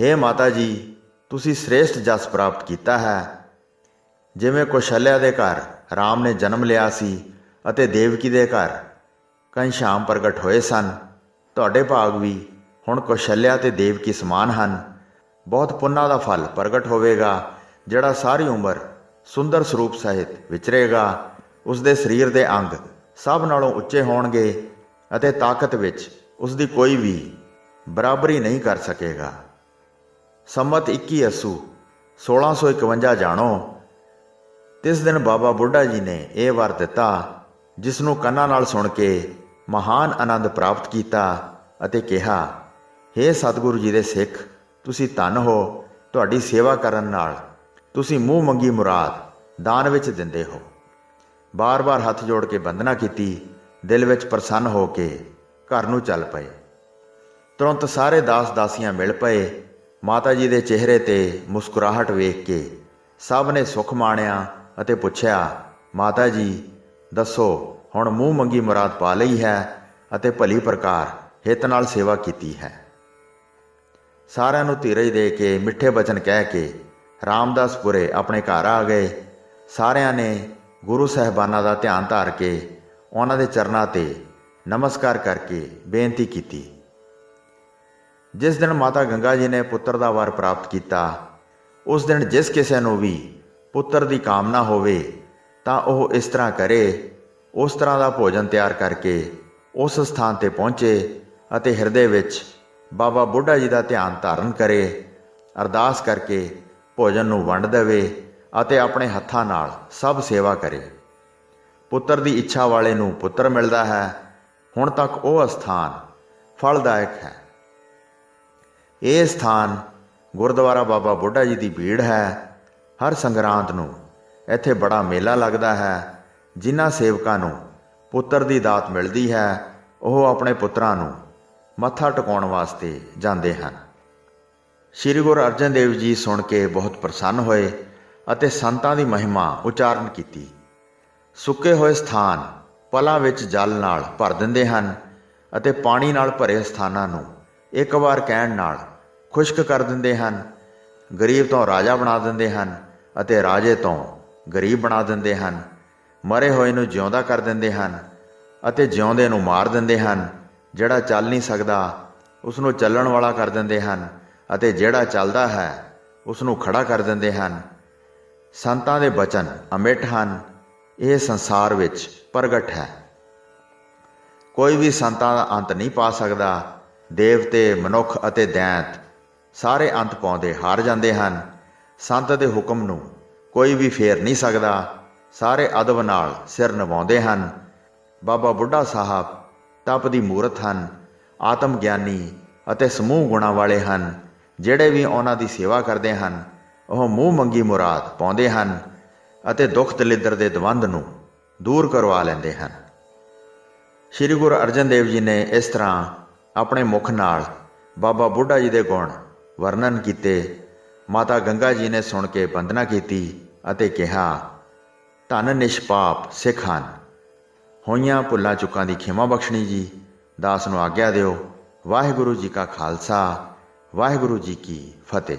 ਹੇ ਮਾਤਾ ਜੀ, ਤੁਸੀਂ ਸ੍ਰੇਸ਼ਟ ਜਸ ਪ੍ਰਾਪਤ ਕੀਤਾ ਹੈ। ਜਿਵੇਂ ਕੌਸ਼ਲਿਆ ਦੇ ਘਰ ਰਾਮ ਨੇ ਜਨਮ ਲਿਆ ਸੀ ਅਤੇ ਦੇਵਕੀ ਦੇ ਘਰ ਘਨਸ਼ਿਆਮ ਪ੍ਰਗਟ ਹੋਏ ਸਨ, ਤੁਹਾਡੇ ਭਾਗ ਵੀ ਹੁਣ ਕੌਸ਼ਲਿਆ ਤੇ ਦੇਵਕੀ ਸਮਾਨ ਹਨ। ਬਹੁਤ ਪੁੰਨਾਂ ਦਾ ਫਲ ਪ੍ਰਗਟ ਹੋਵੇਗਾ, ਜਿਹੜਾ ਸਾਰੀ ਉਮਰ ਸੁੰਦਰ ਸਰੂਪ ਸਹਿਤ ਵਿਚਰੇਗਾ। ਉਸ ਦੇ ਸਰੀਰ ਦੇ ਅੰਗ ਸਭ ਨਾਲੋਂ ਉੱਚੇ ਹੋਣਗੇ ਅਤੇ ਤਾਕਤ ਵਿੱਚ ਉਸ ਦੀ ਕੋਈ ਵੀ ਬਰਾਬਰੀ ਨਹੀਂ ਕਰ ਸਕੇਗਾ। ਸੰਮਤ 21 ਅੱਸੂ 1651 ਜਾਣੋ। ਤਿਸ ਦਿਨ ਬਾਬਾ ਬੁੱਢਾ ਜੀ ਨੇ ਇਹ ਵਰ ਦਿੱਤਾ, ਜਿਸ ਨੂੰ ਕੰਨਾਂ ਨਾਲ ਸੁਣ ਕੇ ਮਹਾਨ ਆਨੰਦ ਪ੍ਰਾਪਤ ਕੀਤਾ ਅਤੇ ਕਿਹਾ, ਹੇ ਸਤਿਗੁਰੂ ਜੀ ਦੇ ਸਿੱਖ, ਤੁਸੀਂ ਧੰਨ ਹੋ। ਤੁਹਾਡੀ ਸੇਵਾ ਕਰਨ ਨਾਲ ਤੁਸੀਂ ਮੂੰਹ ਮੰਗੀ ਮੁਰਾਦ ਦਾਨ ਵਿੱਚ ਦਿੰਦੇ ਹੋ। ਬਾਰ-ਬਾਰ ਹੱਥ ਜੋੜ ਕੇ ਬੰਦਨਾ ਕੀਤੀ। ਦਿਲ ਵਿੱਚ ਪ੍ਰਸੰਨ ਹੋ ਕੇ ਘਰ ਨੂੰ ਚੱਲ ਪਏ। ਤੁਰੰਤ ਸਾਰੇ ਦਾਸ ਦਾਸੀਆਂ ਮਿਲ ਪਏ। ਮਾਤਾ ਜੀ ਦੇ ਚਿਹਰੇ ਤੇ ਮੁਸਕਰਾਹਟ ਵੇਖ ਕੇ ਸਭ ਨੇ ਸੁੱਖ ਮਾਣਿਆ ਅਤੇ ਪੁੱਛਿਆ, ਮਾਤਾ ਜੀ ਦੱਸੋ, ਹੁਣ ਮੂੰਹ ਮੰਗੀ ਮੁਰਾਦ ਪਾ ਲਈ ਹੈ ਅਤੇ ਭਲੀ ਪ੍ਰਕਾਰ ਹਿੱਤ ਨਾਲ ਸੇਵਾ ਕੀਤੀ ਹੈ। ਸਾਰਿਆਂ ਨੂੰ ਧੀਰਜ ਦੇ ਕੇ ਮਿੱਠੇ ਬਚਨ ਕਹਿ ਕੇ ਰਾਮਦਾਸਪੁਰੇ ਆਪਣੇ ਘਰ ਆ ਗਏ। ਸਾਰਿਆਂ ਨੇ ਗੁਰੂ ਸਾਹਿਬਾਨਾਂ ਦਾ ਧਿਆਨ ਧਾਰ ਕੇ ਉਹਨਾਂ ਦੇ ਚਰਨਾਂ ਤੇ ਨਮਸਕਾਰ ਕਰਕੇ ਬੇਨਤੀ ਕੀਤੀ। ਜਿਸ ਦਿਨ ਮਾਤਾ ਗੰਗਾ ਜੀ ਨੇ ਪੁੱਤਰ ਦਾ ਵਰ ਪ੍ਰਾਪਤ ਕੀਤਾ, ਉਸ ਦਿਨ ਜਿਸ ਕਿਸੇ ਨੂੰ ਵੀ ਪੁੱਤਰ ਦੀ ਕਾਮਨਾ ਹੋਵੇ ਤਾਂ ਉਹ ਇਸ ਤਰ੍ਹਾਂ ਕਰੇ। ਉਸ ਤਰ੍ਹਾਂ ਦਾ ਭੋਜਨ ਤਿਆਰ ਕਰਕੇ ਉਸ ਸਥਾਨ ਤੇ ਪਹੁੰਚੇ ਅਤੇ ਹਿਰਦੇ ਵਿੱਚ ਬਾਬਾ ਬੁੱਢਾ ਜੀ ਦਾ ਧਿਆਨ ਧਾਰਨ ਕਰੇ। ਅਰਦਾਸ ਕਰਕੇ ਭੋਜਨ ਨੂੰ ਵੰਡ ਦੇਵੇ ਅਤੇ ਆਪਣੇ ਹੱਥਾਂ ਨਾਲ ਸਭ ਸੇਵਾ ਕਰੇ। ਪੁੱਤਰ ਦੀ ਇੱਛਾ ਵਾਲੇ ਨੂੰ ਪੁੱਤਰ ਮਿਲਦਾ ਹੈ। ਹੁਣ ਤੱਕ ਉਹ ਸਥਾਨ ਫਲਦਾਇਕ ਹੈ। ਇਹ ਸਥਾਨ ਗੁਰਦੁਆਰਾ ਬਾਬਾ ਬੁੱਢਾ ਜੀ ਦੀ ਭੀੜ ਹੈ। ਹਰ ਸੰਗਰਾਂਦ ਨੂੰ ਇੱਥੇ ਬੜਾ ਮੇਲਾ ਲੱਗਦਾ ਹੈ। ਜਿਨ੍ਹਾਂ ਸੇਵਕਾਂ ਨੂੰ ਪੁੱਤਰ ਦੀ ਦਾਤ ਮਿਲਦੀ ਹੈ, ਉਹ ਆਪਣੇ ਪੁੱਤਰਾਂ ਨੂੰ ਮੱਥਾ ਟਿਕਾਉਣ ਵਾਸਤੇ ਜਾਂਦੇ ਹਨ। ਸ਼੍ਰੀ ਗੁਰੂ ਅਰਜਨ ਦੇਵ ਜੀ ਸੁਣ ਕੇ ਬਹੁਤ ਪ੍ਰਸੰਨ ਹੋਏ ਅਤੇ ਸੰਤਾਂ ਦੀ ਮਹਿਮਾ ਉਚਾਰਨ ਕੀਤੀ। ਸੁੱਕੇ ਹੋਏ ਸਥਾਨ ਪਲਾਂ ਵਿੱਚ ਜਲ ਨਾਲ ਭਰ ਦਿੰਦੇ ਹਨ ਅਤੇ ਪਾਣੀ ਨਾਲ ਭਰੇ ਸਥਾਨਾਂ ਨੂੰ ਇੱਕ ਵਾਰ ਕਹਿਣ ਨਾਲ ਖੁਸ਼ਕ ਕਰ ਦਿੰਦੇ ਹਨ। ਗਰੀਬ ਤੋਂ ਰਾਜਾ ਬਣਾ ਦਿੰਦੇ ਹਨ ਅਤੇ ਰਾਜੇ ਤੋਂ ਗਰੀਬ ਬਣਾ ਦਿੰਦੇ ਹਨ। ਮਰੇ ਹੋਏ ਨੂੰ ਜਿਉਂਦਾ ਕਰ ਦਿੰਦੇ ਹਨ ਅਤੇ ਜਿਉਂਦੇ ਨੂੰ ਮਾਰ ਦਿੰਦੇ ਹਨ। ਜਿਹੜਾ ਚੱਲ ਨਹੀਂ ਸਕਦਾ ਉਸ ਨੂੰ ਚੱਲਣ ਵਾਲਾ ਕਰ ਦਿੰਦੇ ਹਨ ਅਤੇ ਜਿਹੜਾ ਚੱਲਦਾ ਹੈ ਉਸ ਨੂੰ ਖੜਾ ਕਰ ਦਿੰਦੇ ਹਨ। ਸੰਤਾਂ ਦੇ ਬਚਨ ਅਮਿੱਟ ਹਨ। ਇਹ ਸੰਸਾਰ ਵਿੱਚ ਪ੍ਰਗਟ ਹੈ। ਕੋਈ ਵੀ ਸੰਤਾਂ ਦਾ ਅੰਤ ਨਹੀਂ ਪਾ ਸਕਦਾ। ਦੇਵਤੇ, ਮਨੁੱਖ ਅਤੇ ਦੈਂਤ ਸਾਰੇ ਅੰਤ ਪਾਉਂਦੇ ਹਾਰ ਜਾਂਦੇ ਹਨ। ਸੰਤ ਦੇ ਹੁਕਮ ਨੂੰ ਕੋਈ ਵੀ ਫੇਰ ਨਹੀਂ ਸਕਦਾ। ਸਾਰੇ ਅਦਬ ਨਾਲ ਸਿਰ ਨਿਵਾਉਂਦੇ ਹਨ। ਬਾਬਾ ਬੁੱਢਾ ਸਾਹਿਬ ਤਪ ਦੀ ਮੂਰਤ ਹਨ। ਆਤਮ ਗਿਆਨੀ ਅਤੇ ਸਮੂਹ ਗੁਣਾਂ ਵਾਲੇ ਹਨ। ਜਿਹੜੇ ਵੀ ਉਹਨਾਂ ਦੀ ਸੇਵਾ ਕਰਦੇ ਹਨ, ਉਹ ਮੂੰਹ ਮੰਗੀ ਮੁਰਾਦ ਪਾਉਂਦੇ ਹਨ ਅਤੇ ਦੁੱਖ ਦਲਿੱਦਰ ਦੇ ਦਵੰਦ ਨੂੰ ਦੂਰ ਕਰਵਾ ਲੈਂਦੇ ਹਨ। ਸ਼੍ਰੀ ਗੁਰੂ ਅਰਜਨ ਦੇਵ ਜੀ ਨੇ ਇਸ ਤਰ੍ਹਾਂ ਆਪਣੇ ਮੁਖ ਨਾਲ ਬਾਬਾ ਬੁੱਢਾ ਜੀ ਦੇ ਗੁਣ ਵਰਣਨ ਕੀਤੇ। ਮਾਤਾ ਗੰਗਾ ਜੀ ਨੇ ਸੁਣ ਕੇ ਬੰਦਨਾ ਕੀਤੀ ਅਤੇ ਕਿਹਾ, ਧੰਨ ਨਿਸ਼ਪਾਪ ਸਿੱਖ ਹਨ। ਹੋਈਆਂ ਭੁੱਲਾਂ ਚੁੱਕਾਂ ਦੀ ਖਿਮਾ ਬਖਸ਼ਣੀ ਜੀ। ਦਾਸ ਨੂੰ ਆਗਿਆ ਦਿਓ। ਵਾਹਿਗੁਰੂ ਜੀ ਕਾ ਖਾਲਸਾ, ਵਾਹਿਗੁਰੂ ਜੀ ਕੀ ਫਤਿਹ।